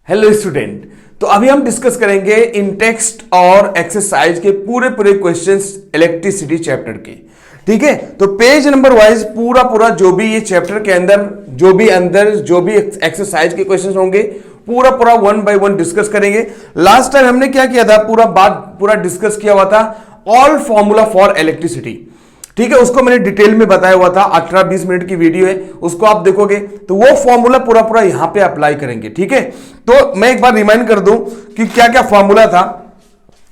Hello student. तो अभी हम डिस्कस करेंगे इन टेक्स्ट और एक्सरसाइज के पूरे पूरे क्वेश्चंस इलेक्ट्रिसिटी चैप्टर के। ठीक है, तो पेज नंबर वाइज पूरा जो भी ये चैप्टर के अंदर जो भी एक्सरसाइज के क्वेश्चंस होंगे पूरा वन बाय वन डिस्कस करेंगे। लास्ट टाइम हमने क्या किया था, पूरा डिस्कस किया हुआ था ऑल फॉर्मूला फॉर इलेक्ट्रिसिटी। ठीक है, उसको मैंने डिटेल में बताया हुआ था, 18-20 मिनट की वीडियो है, उसको आप देखोगे तो वो फॉर्मूला पूरा यहां पे अप्लाई करेंगे। ठीक है, तो मैं एक बार रिमाइंड कर दूं कि क्या क्या फॉर्मूला था।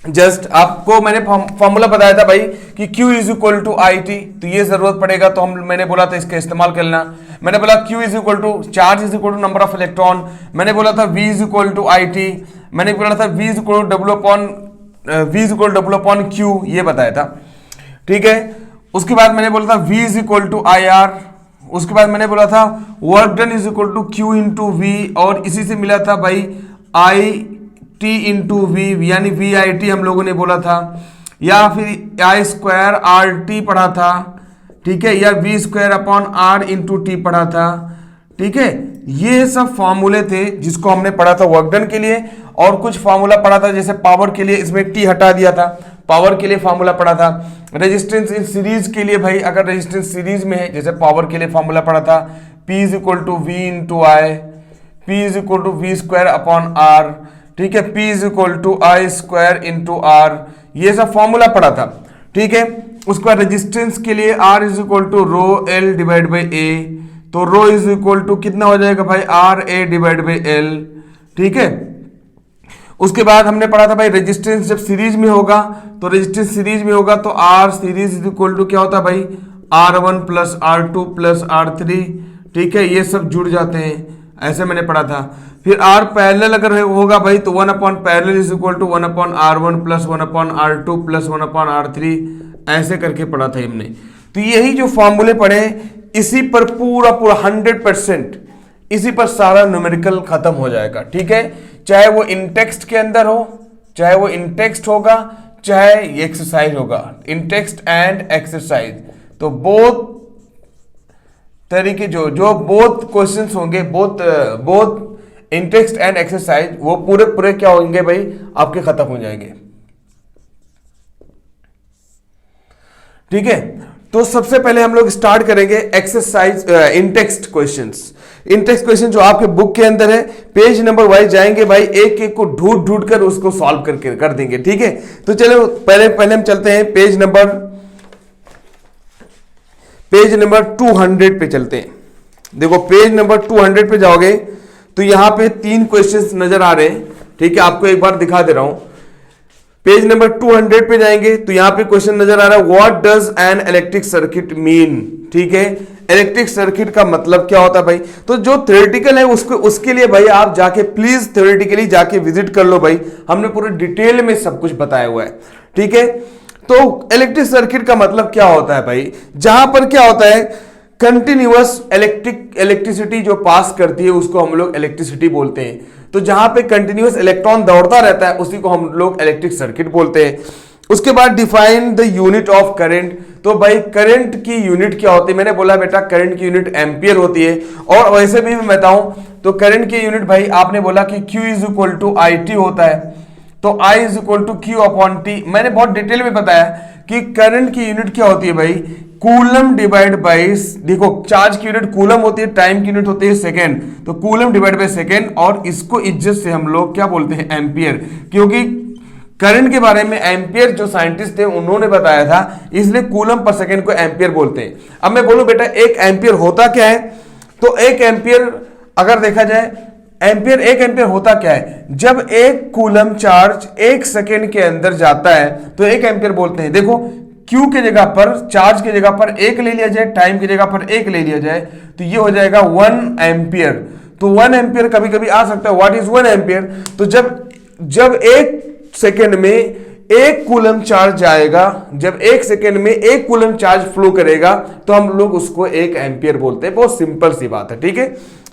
जस्ट आपको मैंने फॉर्मूला बताया था भाई कि Q is equal to I T, तो ये जरूरत पड़ेगा तो मैंने बोला था इसका इस्तेमाल करना। मैंने बोला Q is equal to charge is equal to number of electron. मैंने बोला था V is equal to I T. मैंने बोला था V is equal to W upon Q, ये बताया था। ठीक है, उसके बाद मैंने बोला था V is equal to I R. उसके बाद मैंने बोला था work done is equal to Q into V, और इसी से मिला था भाई आई टी इंटू वी, यानी वी आई टी हम लोगों ने बोला था, या फिर आई स्क्वायर आर टी पढ़ा था। ठीक है, या V square upon R into T पढ़ा था। ठीक है, ये सब फॉर्मूले थे जिसको हमने पढ़ा था वर्क डन के लिए, और कुछ फॉर्मूला पढ़ा था जैसे पावर के लिए, इसमें टी हटा दिया था, पावर के लिए फॉर्मूला पढ़ा था। रेजिस्टेंस इन सीरीज के लिए भाई, अगर रेजिस्टेंस सीरीज में है, जैसे पावर के लिए फॉर्मूला पढ़ा था P is equal to V into I, P is equal to V square upon R. ठीक है, P is equal to I square into R, ये सब फॉर्मूला पढ़ा था। ठीक है, उसके बाद रेजिस्टेंस के लिए R is equal to rho L divide by A, तो रो इज इक्वल टू कितना हो जाएगा भाई R A divide by L. ठीक है, उसके बाद हमने पढ़ा था भाई रेजिस्टेंस जब सीरीज में होगा, तो रेजिस्टेंस सीरीज में होगा तो R series is equal to क्या होता है भाई R1 plus R2 plus R3। ठीक है, ये सब जुड़ जाते हैं, ऐसे मैंने पढ़ा था। फिर R पैरेलल अगर होगा भाई तो 1 upon parallel is equal to 1 upon R1 plus 1 upon R2 plus 1 upon R3, ऐसे करके पढ़ा था हमने। तो यही जो फॉर्मूले पढ़े, इसी पर पूरा 100% इसी पर सारा न्यूमेरिकल खत्म हो जाएगा। ठीक है, चाहे वो इन टेक्स्ट के अंदर हो, चाहे वो इन टेक्स्ट होगा, चाहे एक्सरसाइज होगा, इन टेक्स्ट एंड एक्सरसाइज। तो बोथ तरीके जो बोथ क्वेश्चंस होंगे, both in text and exercise, वो पूरे क्या होंगे भाई आपके खत्म हो जाएंगे। ठीक है, तो सबसे पहले हम लोग स्टार्ट करेंगे exercise in text questions. In text question जो आपके बुक के अंदर है, पेज नंबर वाइज जाएंगे भाई, एक एक को ढूंढ कर उसको सॉल्व करके कर देंगे। ठीक है, तो चलो पहले हम चलते हैं पेज नंबर 200 पे चलते हैं। देखो पेज नंबर 200 पे जाओगे तो यहां पे 3 क्वेश्चंस नजर आ रहे हैं। ठीक है, आपको एक बार दिखा दे रहा हूं। पेज नंबर 200 पे जाएंगे तो यहां पे क्वेश्चन नजर आ रहा है, what does an electric circuit mean. ठीक है, इलेक्ट्रिक सर्किट का मतलब क्या होता है भाई। तो जो थ्योरेटिकल है उसके लिए भाई आप जाके प्लीज थ्योरेटिकली जाके विजिट कर लो भाई, हमने पूरे डिटेल में सब कुछ बताया हुआ है। ठीक है, तो इलेक्ट्रिक सर्किट का मतलब क्या होता है भाई, जहां पर क्या होता है कंटिन्यूअस इलेक्ट्रिसिटी जो पास करती है उसको हम लोग इलेक्ट्रिसिटी बोलते हैं। तो जहां पे कंटिन्यूअस इलेक्ट्रॉन दौड़ता रहता है उसी को हम लोग इलेक्ट्रिक सर्किट बोलते हैं। उसके बाद define the unit of current. तो भाई करंट की यूनिट क्या होती है, मैंने बोला बेटा करंट की यूनिट एम्पियर होती है, और वैसे भी मैं बताऊं तो करंट की यूनिट भाई आपने बोला कि Q is equal to I T होता है, तो I is equal to Q upon T. मैंने बहुत डिटेल में बताया कि करंट की यूनिट क्या होती है भाई, कूलम डिवाइड बाई, देखो चार्ज की यूनिट कूलम होती है, टाइम की यूनिट होती है सेकेंड, तो कूलम डिवाइड बाई सेकेंड, और इसको इज्जत से हम लोग क्या बोलते हैं एम्पियर, क्योंकि करंट के बारे में एम्पियर जो साइंटिस्ट थे उन्होंने बताया था, इसलिए कूलम पर सेकेंड को एम्पियर बोलते हैं। अब मैं बोलूं बेटा एक एम्पियर होता क्या है, तो एक एम्पियर अगर देखा जाए एक एम्पियर होता क्या है, जब एक कूलम चार्ज 1 सेकेंड के अंदर जाता है तो 1 एम्पियर बोलते हैं। देखो Q के जगह पर, चार्ज की जगह पर 1 ले लिया जाए, टाइम की जगह पर 1 ले लिया जाए, तो ये हो जाएगा 1 एम्पियर। तो 1 एम्पियर कभी कभी आ सकता है, व्हाट इज 1 एम्पियर। तो जब 1 सेकेंड में 1 कूलम चार्ज जाएगा, जब 1 सेकेंड में 1 कूलम चार्ज फ्लो करेगा तो हम लोग उसको 1 एम्पियर बोलते हैं। बहुत सिंपल सी बात है। ठीक है,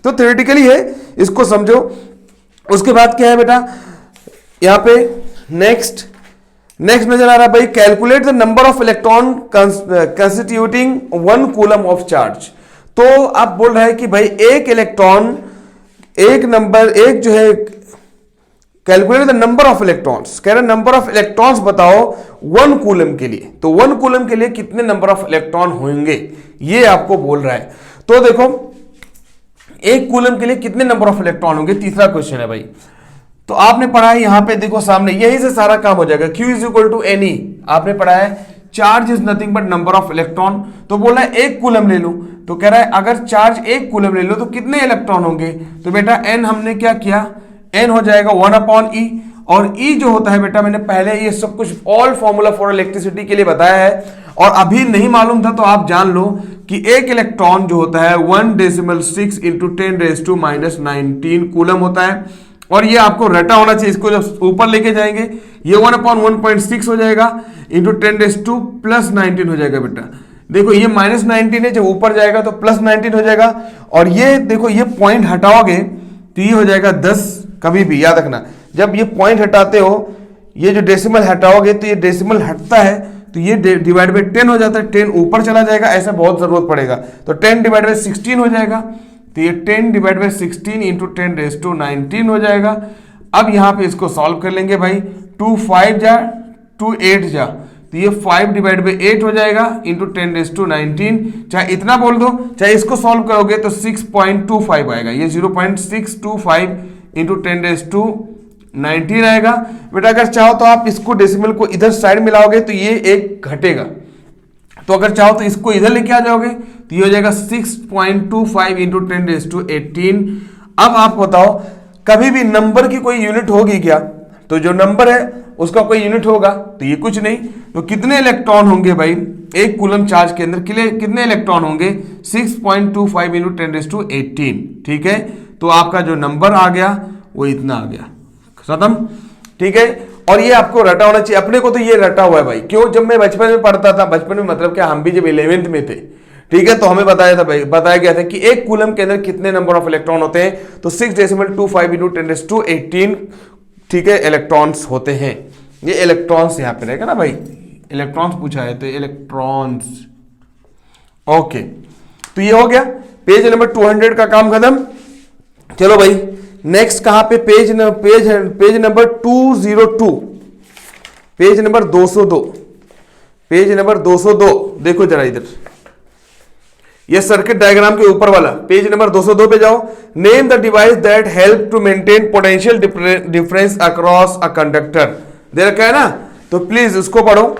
तो थ्योरेटिकली है, इसको समझो। उसके बाद क्या है बेटा, यहां पे नेक्स्ट नजर आ रहा है भाई, calculate the number of electron constituting 1 coulomb of charge. तो आप बोल रहे हैं कि भाई एक इलेक्ट्रॉन, एक जो है calculate the number of electrons, कह रहे नंबर ऑफ इलेक्ट्रॉन्स बताओ 1 कूलम के लिए। तो 1 कूलम के लिए कितने नंबर ऑफ इलेक्ट्रॉन होंगे ये आपको बोल रहा है। तो देखो 1 कूलम के लिए कितने नंबर ऑफ इलेक्ट्रॉन होंगे, तीसरा क्वेश्चन है भाई। तो आपने पढ़ा है यहां पे देखो सामने, यही से सारा काम हो जाएगा। Q is equal to NE आपने पढ़ा है, charge is nothing but number of electron. तो बोल रहा है 1 कूलम ले लो, तो कह रहा है अगर चार्ज 1 कूलम ले लो तो कितने इलेक्ट्रॉन होंगे। तो बेटा n हमने क्या किया, n हो जाएगा 1/E, और E जो होता है बेटा मैंने पहले ये सब कुछ ऑल फॉर्मूला फॉर इलेक्ट्रिसिटी के लिए बताया है, और अभी नहीं मालूम था तो आप जान लो कि 1 इलेक्ट्रॉन जो होता है 1.6 इंटू 10⁻⁻⁹ कूलम होता है, और ये आपको रटा होना चाहिए। इसको जब ऊपर लेके जाएंगे ये 1/1.6 हो जाएगा इंटू 10⁻⁻19 हो जाएगा बेटा। देखो ये -19 है, जब ऊपर जाएगा तो +19 हो जाएगा, और ये देखो ये पॉइंट हटाओगे तो ये हो जाएगा 10। कभी भी याद रखना जब ये पॉइंट हटाते हो, ये जो डेसिमल हटाओगे तो ये डेसिमल हटता है तो ये डिवाइड बाई 10 हो जाता है, 10 ऊपर चला जाएगा, ऐसा बहुत जरूरत पड़ेगा तो 10 डिवाइड बाई 16 हो जाएगा। तो ये 10 डिवाइड बाई 16 इंटू 10⁻⁹ हो जाएगा। अब यहां पे इसको सॉल्व कर लेंगे भाई, 2 5 जा 2 8 जा, तो ये 5 डिवाइड बाई 8 हो जाएगा इंटू 10⁻⁹। चाहे इतना बोल दो चाहे इसको सॉल्व करोगे तो 6.25 आएगा, ये 0.625 इंटू 10⁻⁹ आएगा बेटा। अगर चाहो तो आप इसको डेसिमल को इधर साइड मिलाओगे तो ये एक घटेगा, तो अगर चाहो तो इसको इधर लेके आ जाओगे तो ये हो जाएगा 6.25 इंटू 10⁻18। अब आप बताओ कभी भी नंबर की कोई यूनिट होगी क्या, तो जो नंबर है उसका कोई यूनिट होगा, तो ये कुछ नहीं। तो कितने इलेक्ट्रॉन होंगे भाई 1 कूलम चार्ज के अंदर कितने इलेक्ट्रॉन होंगे, 6.25 इंटू 10⁻18। ठीक है, तो आपका जो नंबर आ गया वो इतना आ गया, खत्म। ठीक है, और ये आपको रटा होना चाहिए। अपने को तो ये रटा हुआ है भाई, क्यों, जब मैं बचपन में पढ़ता था, बचपन में मतलब क्या, हम भी जब 11th में थे, ठीक है, तो हमें बताया था भाई, बताया गया था कि 1 कूलम के अंदर कितने नंबर ऑफ इलेक्ट्रॉन होते हैं, तो 6.25 इंटू 10⁻18 ठीक है इलेक्ट्रॉन्स होते हैं। ये इलेक्ट्रॉन्स यहां पे रहेगा ना भाई, इलेक्ट्रॉन्स पूछा है तो इलेक्ट्रॉन्स। ओके, तो ये हो गया पेज नंबर 200 का काम खत्म। चलो भाई नेक्स्ट कहां पे, page number 202, page number 202, page number 202 देखो जरा इधर, ये सर्किट डायग्राम के ऊपर वाला पेज नंबर 202 पे जाओ। Name the device that help to maintain potential difference across a conductor, दे रखा है ना, तो प्लीज उसको पढ़ो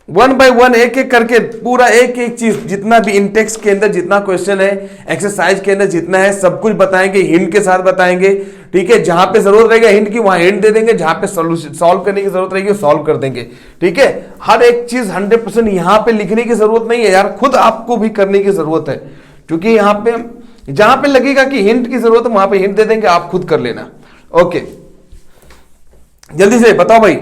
1 बाय 1 एक एक करके, पूरा एक एक चीज जितना भी इंटेक्स के अंदर जितना क्वेश्चन है, एक्सरसाइज के अंदर जितना है, सब कुछ बताएंगे, हिंट के साथ बताएंगे। ठीक है, जहां पे जरूरत रहेगा हिंट की वहां हिंट दे देंगे, जहां पे सॉल्व करने की जरूरत रहेगी सॉल्व कर देंगे। ठीक है, हर एक चीज 100% यहां पे लिखने की जरूरत नहीं है यार, खुद आपको भी करने की जरूरत है, क्योंकि यहां पे जहां पे लगेगा कि हिंट की जरूरत है वहां पे हिंट दे देंगे, आप खुद कर लेना। ओके, जल्दी से बताओ भाई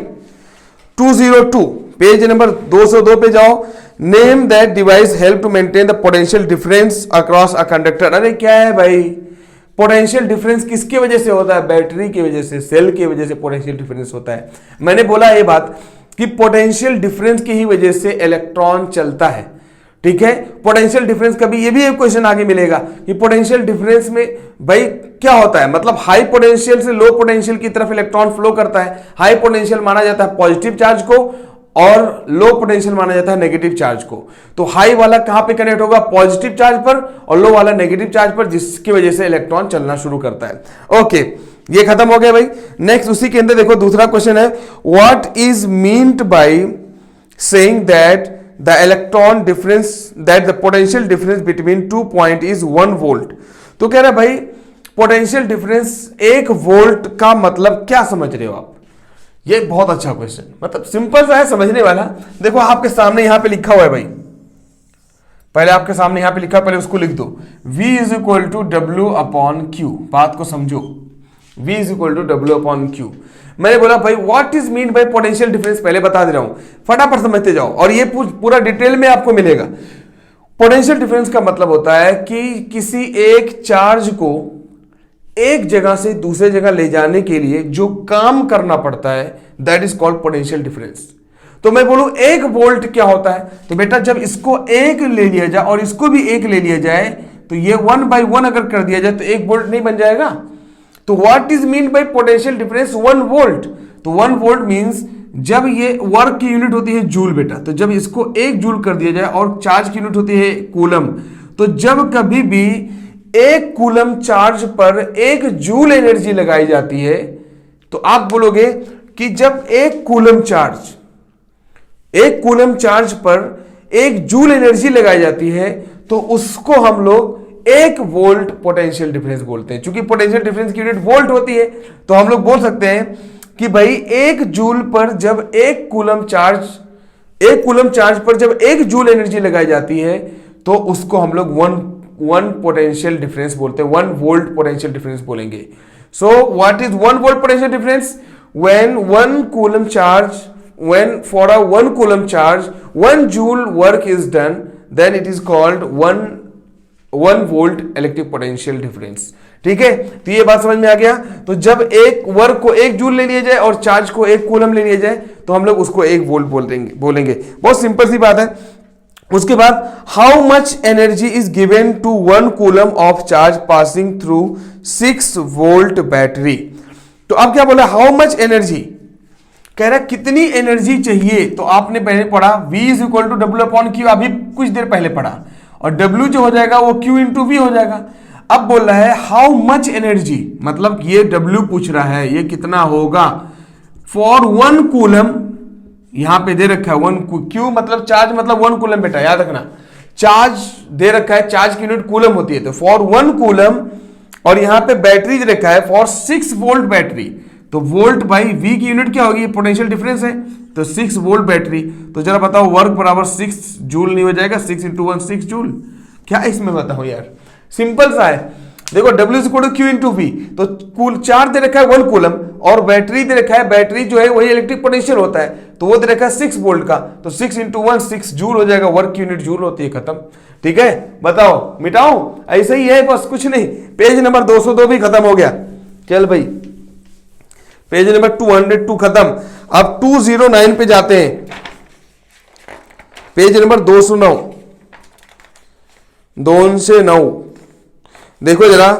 202 पेज नंबर 202 पे जाओ। Name that device help to maintain the potential difference across a conductor. अरे क्या है भाई, पोटेंशियल डिफरेंस किसकी वजह से होता है, बैटरी की वजह से, सेल की वजह से पोटेंशियल डिफरेंस होता है। मैंने बोला ये बात कि पोटेंशियल डिफरेंस की ही वजह से इलेक्ट्रॉन चलता है। ठीक है, पोटेंशियल डिफरेंस कभी, ये भी एक क्वेश्चन आगे मिलेगा कि पोटेंशियल डिफरेंस में भाई क्या होता है, मतलब हाई पोटेंशियल से लो पोटेंशियल की तरफ इलेक्ट्रॉन फ्लो करता है। हाई पोटेंशियल माना जाता है पॉजिटिव चार्ज को और लो पोटेंशियल माना जाता है नेगेटिव चार्ज को। तो हाई वाला कहां पे कनेक्ट होगा, पॉजिटिव चार्ज पर, और लो वाला नेगेटिव चार्ज पर, जिसकी वजह से इलेक्ट्रॉन चलना शुरू करता है। ओके, ये खत्म हो गया भाई। नेक्स्ट उसी के अंदर देखो दूसरा क्वेश्चन है, what is meant by saying that the electron difference, that the potential difference between 2 point is 1 volt. तो कह रहा है भाई पोटेंशियल डिफरेंस 1 वोल्ट का मतलब क्या समझ रहे हो आप। ये बहुत अच्छा क्वेश्चन, मतलब सिंपल सा है समझने वाला। देखो आपके सामने यहां पे लिखा हुआ है भाई, पहले आपके सामने यहां पे लिखा, पहले उसको लिख दो, V is equal to W/Q। बात को समझो, V is equal to W/Q। मैंने बोला भाई what is mean by potential difference, पहले बता दे रहा हूं, फटाफट समझते जाओ और ये पूरा डिटेल में आपको मिलेगा। पोटेंशियल डिफरेंस का मतलब होता है कि किसी एक चार्ज को एक जगह से दूसरे जगह ले जाने के लिए जो काम करना पड़ता है, that is called potential difference. तो मैं बोलूं 1 वोल्ट क्या होता है, तो बेटा जब इसको 1 ले लिया जाए और इसको भी 1 ले लिया जाए, तो ये 1 बाय 1 अगर कर दिया जाए तो 1 वोल्ट नहीं बन जाएगा। तो what is mean by potential difference 1 volt? तो 1 वोल्ट मींस जब ये वर्क की यूनिट होती है जूल बेटा, तो जब इसको 1 जूल कर दिया जाए और चार्ज की यूनिट होती है कूलम, तो जब कभी भी 1 कूलम चार्ज पर 1 जूल एनर्जी लगाई जाती है, तो आप बोलोगे कि जब 1 कूलम चार्ज पर 1 जूल एनर्जी लगाई जाती है तो उसको हम लोग 1 वोल्ट पोटेंशियल डिफरेंस बोलते हैं। क्योंकि पोटेंशियल डिफरेंस की यूनिट वोल्ट होती है, तो हम लोग बोल सकते हैं कि भाई 1 जूल पर जब 1 कूलम चार्ज पर जब 1 जूल एनर्जी लगाई जाती है तो उसको हम लोग 1 पोटेंशियल डिफरेंस बोलते हैं, 1 वोल्ट पोटेंशियल डिफरेंस बोलेंगे। So what is 1 volt potential difference? when 1 coulomb charge 1 joule work is done, then it is called 1 volt electric potential difference। ठीक है, तो ये बात समझ में आ गया। तो जब एक वर्क को 1 जूल ले लिया जाए और चार्ज को 1 कूलम ले लिया जाए तो हम लोग उसको 1 वोल्ट बोलेंगे। बहुत सिंपल सी बात है। उसके बाद how much energy is given to 1 coulomb of charge passing through 6 volt battery. तो अब क्या बोला, हाउ मच एनर्जी, कह रहा कितनी एनर्जी चाहिए। तो आपने पहले पढ़ा V is equal to W upon Q, अभी कुछ देर पहले पढ़ा, और W जो हो जाएगा वो Q इंटू V हो जाएगा। अब बोल रहा है हाउ मच एनर्जी, मतलब ये W पूछ रहा है ये कितना होगा फॉर 1 कूलम, यहां पे दे रखा है 1 Q मतलब चार्ज मतलब 1 कूलम बेटा, याद रखना चार्ज दे रखा है, चार्ज की यूनिट कूलम होती है, तो फॉर 1 कूलम, और यहां पे बैटरी दे रखा है फॉर 6 वोल्ट बैटरी, तो वोल्ट बाई V की यूनिट क्या होगी, पोटेंशियल डिफरेंस है, तो 6 वोल्ट बैटरी। तो जरा बताओ वर्क बराबर 6 जूल नहीं हो जाएगा, 6 इंटू 1 6 जूल, क्या इसमें बताओ यार, सिंपल सा है। देखो W equal to Q into V, तो कूल चार्ज दे रखा है 1 कूलम और बैटरी दे रखा है, बैटरी जो है वही इलेक्ट्रिक पोटेंशियल होता है, तो वो दे रखा है 6 वोल्ट का, तो 6 इंटू 1 6 जूल हो जाएगा, वर्क की यूनिट जूल होती है, खत्म। ठीक है, बताओ मिटाओ, ऐसे ही है बस, कुछ नहीं। पेज नंबर 202 भी खत्म हो गया। चल भाई पेज नंबर 202 खत्म। अब 209 पे जाते हैं, पेज नंबर 209, 2 से 9 देखो जरा,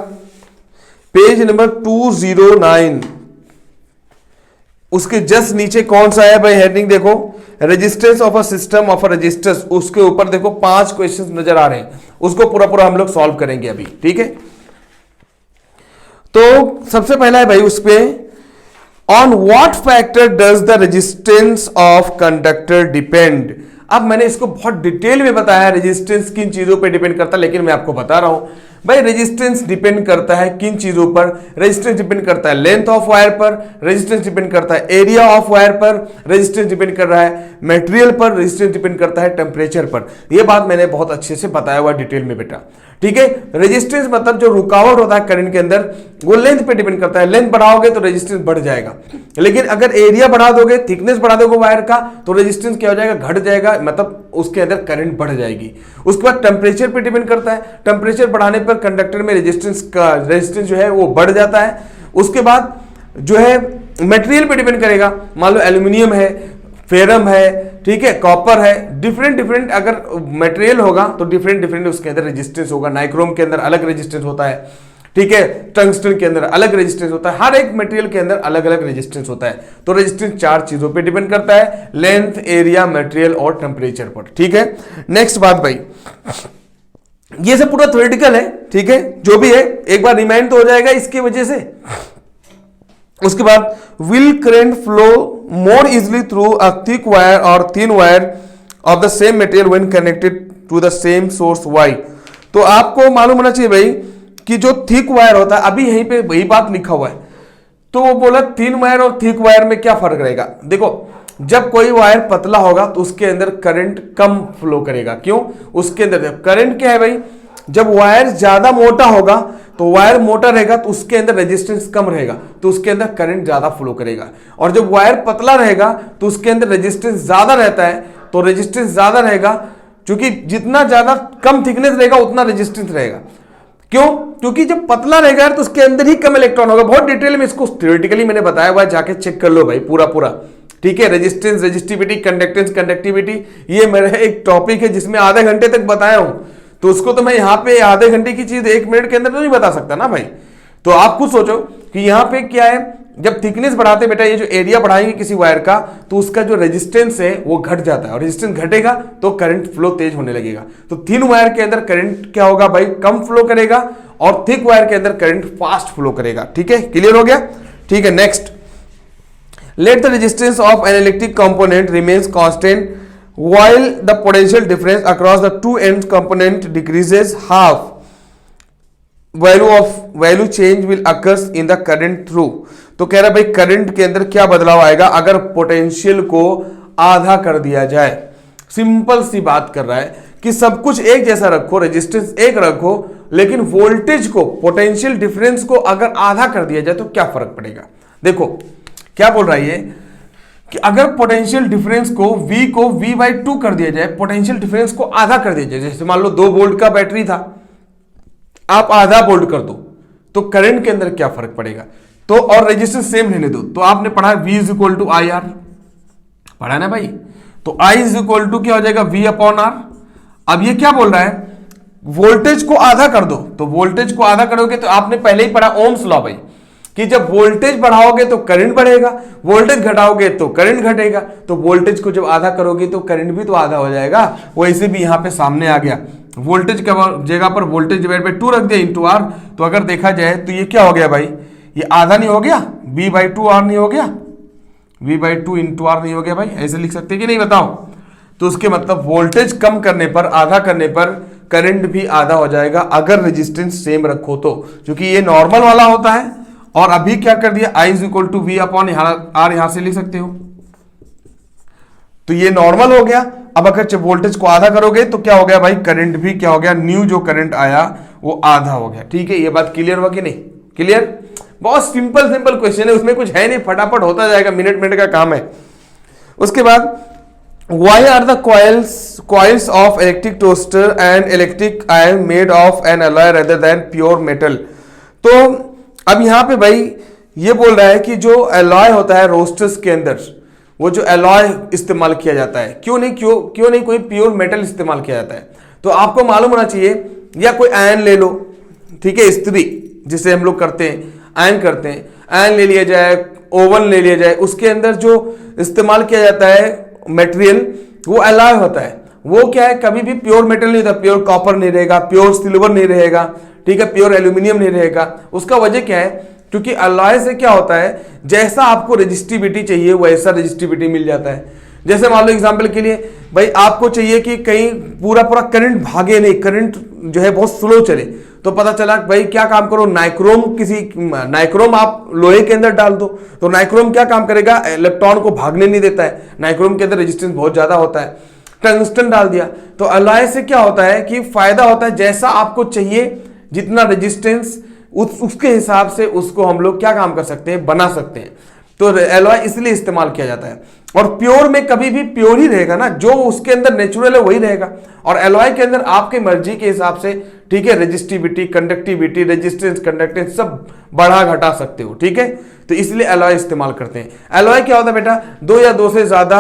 पेज नंबर 209 उसके जस्ट नीचे कौन सा है भाई हेडिंग, देखो resistance of a system of a resistors, उसके ऊपर देखो 5 क्वेश्चंस नजर आ रहे हैं, उसको पूरा पूरा हम लोग सॉल्व करेंगे अभी। ठीक है, तो सबसे पहला है भाई उस पे, on what factor does the resistance of conductor depend. अब मैंने इसको बहुत डिटेल में बताया रेजिस्टेंस किन चीजों पे डिपेंड करता है, लेकिन मैं आपको बता रहा हूं भाई रेजिस्टेंस डिपेंड करता है किन चीजों पर, रेजिस्टेंस डिपेंड करता है लेंथ ऑफ वायर पर, रेजिस्टेंस डिपेंड करता है एरिया ऑफ वायर पर, रेजिस्टेंस डिपेंड कर रहा है मटेरियल पर, रेजिस्टेंस डिपेंड करता है टेम्परेचर पर। यह बात मैंने बहुत अच्छे से बताया हुआ डिटेल में बेटा। ठीक है, रेजिस्टेंस मतलब जो रुकावट होता है करंट के अंदर, वो लेंथ पे डिपेंड करता है, लेंथ बढ़ाओगे तो रेजिस्टेंस बढ़ जाएगा, लेकिन अगर एरिया बढ़ा दोगे, थिकनेस बढ़ा दोगे वायर का, तो रेजिस्टेंस क्या हो जाएगा, घट जाएगा, मतलब उसके अंदर करंट बढ़ जाएगी। उसके बाद टेम्परेचर पे डिपेंड करता है, टेम्परेचर बढ़ाने पर कंडक्टर में रेजिस्टेंस जो है वो बढ़ जाता है। उसके बाद जो है मटेरियल पे डिपेंड करेगा, मान लो एल्यूमिनियम है, फेरम है, ठीक है, कॉपर है, डिफरेंट अगर मटेरियल होगा तो डिफरेंट उसके अंदर रेजिस्टेंस होगा। नाइक्रोम के अंदर अलग रेजिस्टेंस होता है, ठीक है, टंगस्टन के अंदर अलग रेजिस्टेंस होता है, हर एक मटेरियल के अंदर अलग अलग रेजिस्टेंस होता है। तो रेजिस्टेंस 4 चीजों पे डिपेंड करता है, लेंथ, एरिया, मटेरियल और टेम्परेचर पर। ठीक है, नेक्स्ट बात भाई, ये सब पूरा थ्योरेटिकल है, ठीक है, जो भी है एक बार रिमाइंड तो हो जाएगा इसकी वजह से। उसके बाद will current flow more easily through a thick wire और thin wire of the same material when connected to the same source why. तो आपको मालूम होना चाहिए भाई कि जो थिक वायर होता है, अभी यहीं पे वही बात लिखा हुआ है, तो वो बोला थिन वायर और थिक वायर में क्या फर्क रहेगा। देखो जब कोई वायर पतला होगा तो उसके अंदर करंट कम फ्लो करेगा, क्यों, उसके अंदर करंट क्या है भाई, जब वायर ज्यादा मोटा होगा तो वायर मोटा रहेगा तो उसके अंदर रेजिस्टेंस कम रहेगा, तो उसके अंदर करंट ज्यादा फ्लो करेगा। और जब वायर पतला रहेगा तो उसके अंदर रेजिस्टेंस ज्यादा रहता है, तो रेजिस्टेंस ज्यादा रहेगा, क्योंकि जितना ज्यादा कम थिकनेस रहेगा उतना रेजिस्टेंस रहेगा। क्यों, क्योंकि जब पतला रहेगा तो उसके अंदर ही कम इलेक्ट्रॉन होगा। बहुत डिटेल में इसको थ्योरेटिकली मैंने बताया हुआ है, जाके चेक कर लो भाई पूरा। ठीक है, रेजिस्टेंस, रेजिस्टिविटी, कंडक्टेंस, कंडक्टिविटी, ये मेरा एक टॉपिक है जिसमें आधे घंटे तक बताया हूं, तो उसको तो मैं यहाँ पे आधे घंटे की चीज 1 मिनट के अंदर तो नहीं बता सकता ना भाई। तो आप खुद सोचो कि यहां पे क्या है, जब थिकनेस बढ़ाते बेटा, ये जो एरिया बढ़ाएंगे किसी वायर का, तो उसका जो रेजिस्टेंस है वो घट जाता है, और रेजिस्टेंस घटेगा तो करंट फ्लो तेज होने लगेगा। तो थिन वायर के अंदर करंट क्या होगा भाई, कम फ्लो करेगा, और थिक वायर के अंदर करंट फास्ट फ्लो करेगा। ठीक है, क्लियर हो गया? ठीक है, next, let the resistance of an electric component remains constant while the potential difference across the two ends component decreases half, value change will occurs in the current through। तो कह रहा है भाई करंट के अंदर क्या बदलाव आएगा अगर पोटेंशियल को आधा कर दिया जाए। सिंपल सी बात कर रहा है कि सब कुछ एक जैसा रखो, रेजिस्टेंस एक रखो, लेकिन वोल्टेज को, पोटेंशियल डिफरेंस को अगर आधा कर दिया जाए तो क्या फर्क पड़ेगा। देखो क्या बोल रहा है ये कि अगर पोटेंशियल डिफरेंस को V/2 कर दिया जाए, पोटेंशियल डिफरेंस को आधा कर दिया जाए, जैसे मान लो 2 वोल्ट का बैटरी था, आप आधा वोल्ट कर दो, तो करंट के अंदर क्या फर्क पड़ेगा। तो और रेजिस्टेंस सेम रहने दो। तो आपने पढ़ा V = IR, पढ़ा ना भाई। तो I = क्या हो जाएगा, V/R। अब ये क्या बोल रहा है, वोल्टेज को आधा कर दो। तो वोल्टेज को आधा करोगे तो आपने पहले ही पढ़ा ओम्स लॉ भाई, कि जब वोल्टेज बढ़ाओगे तो करंट बढ़ेगा, वोल्टेज घटाओगे तो करंट घटेगा। तो वोल्टेज को जब आधा करोगे तो करंट भी तो आधा हो जाएगा। वैसे भी यहां पे सामने आ गया, वोल्टेज के जगह पर वोल्टेज डिवाइड बाय 2 रख दिया इंटू R। तो अगर देखा जाए तो ये क्या हो गया भाई, ये आधा नहीं हो गया, V/2R नहीं हो गया, V/2 इंटू R नहीं हो गया भाई, ऐसे लिख सकते कि नहीं बताओ। तो उसके मतलब वोल्टेज कम करने पर, आधा करने पर करंट भी आधा हो जाएगा अगर रेजिस्टेंस सेम रखो तो, क्योंकि ये नॉर्मल वाला होता है। और अभी क्या कर दिया, I = V/R यहां से लिख सकते हो, तो ये नॉर्मल हो गया। अब अगर जब वोल्टेज को आधा करोगे तो क्या हो गया भाई, करंट भी क्या हो गया, न्यू जो करंट आया वो आधा हो गया। ठीक है, ये बात क्लियर हुआ कि नहीं? क्लियर? बहुत सिंपल क्वेश्चन है, उसमें कुछ है नहीं, फटाफट होता जाएगा, मिनट का काम है। उसके बाद why are the coils of electric toaster and electric iron made of an alloy rather than pure metal। तो अब यहां पे भाई ये बोल रहा है कि जो एलॉय होता है रोस्टर्स के अंदर, वो जो एलॉय इस्तेमाल किया जाता है, क्यों नहीं कोई प्योर मेटल इस्तेमाल किया जाता है। तो आपको मालूम होना चाहिए, या कोई आयन ले लो, ठीक है, इस्त्री जिसे हम लोग करते हैं, आयन करते हैं, आयन ले लिया जाए, ओवन ले लिया जाए, उसके अंदर जो इस्तेमाल किया जाता है मटेरियल वो एलॉय होता है। वो क्या है, कभी भी प्योर मेटल नहीं होता, प्योर कॉपर नहीं रहेगा, प्योर सिल्वर नहीं रहेगा, ठीक है, प्योर एल्यूमिनियम नहीं रहेगा। उसका वजह क्या है, क्योंकि अलॉय से क्या होता है, जैसा आपको रेजिस्टिविटी चाहिए वैसा रेजिस्टिविटी मिल जाता है। जैसे मान लो एग्जांपल के लिए भाई आपको चाहिए कि कहीं पूरा करंट भागे नहीं, करंट जो है बहुत स्लो चले, तो पता चला भाई क्या काम करो, नाइक्रोम आप लोहे के अंदर डाल दो। तो नाइक्रोम क्या काम करेगा, इलेक्ट्रॉन को भागने नहीं देता है, नाइक्रोम के अंदर रेजिस्टेंस बहुत ज्यादा होता है। टंगस्टन डाल दिया, तो अलॉय से क्या होता है कि फायदा होता है, जैसा आपको चाहिए जितना रेजिस्टेंस उसके हिसाब से उसको हम लोग क्या काम कर सकते हैं, बना सकते हैं। तो एलॉय इसलिए इस्तेमाल किया जाता है। और प्योर में कभी भी प्योर ही रहेगा ना, जो उसके अंदर नेचुरल है वही रहेगा। और एलॉय के अंदर आपके मर्जी के हिसाब से, ठीक है, रेजिस्टिविटी, कंडक्टिविटी, रेजिस्टेंस, कंडक्टेंस सब बढ़ा घटा सकते हो। ठीक है, तो इसलिए एलॉय इस्तेमाल करते हैं। एलॉय क्या होता है बेटा, 2 या 2 से ज्यादा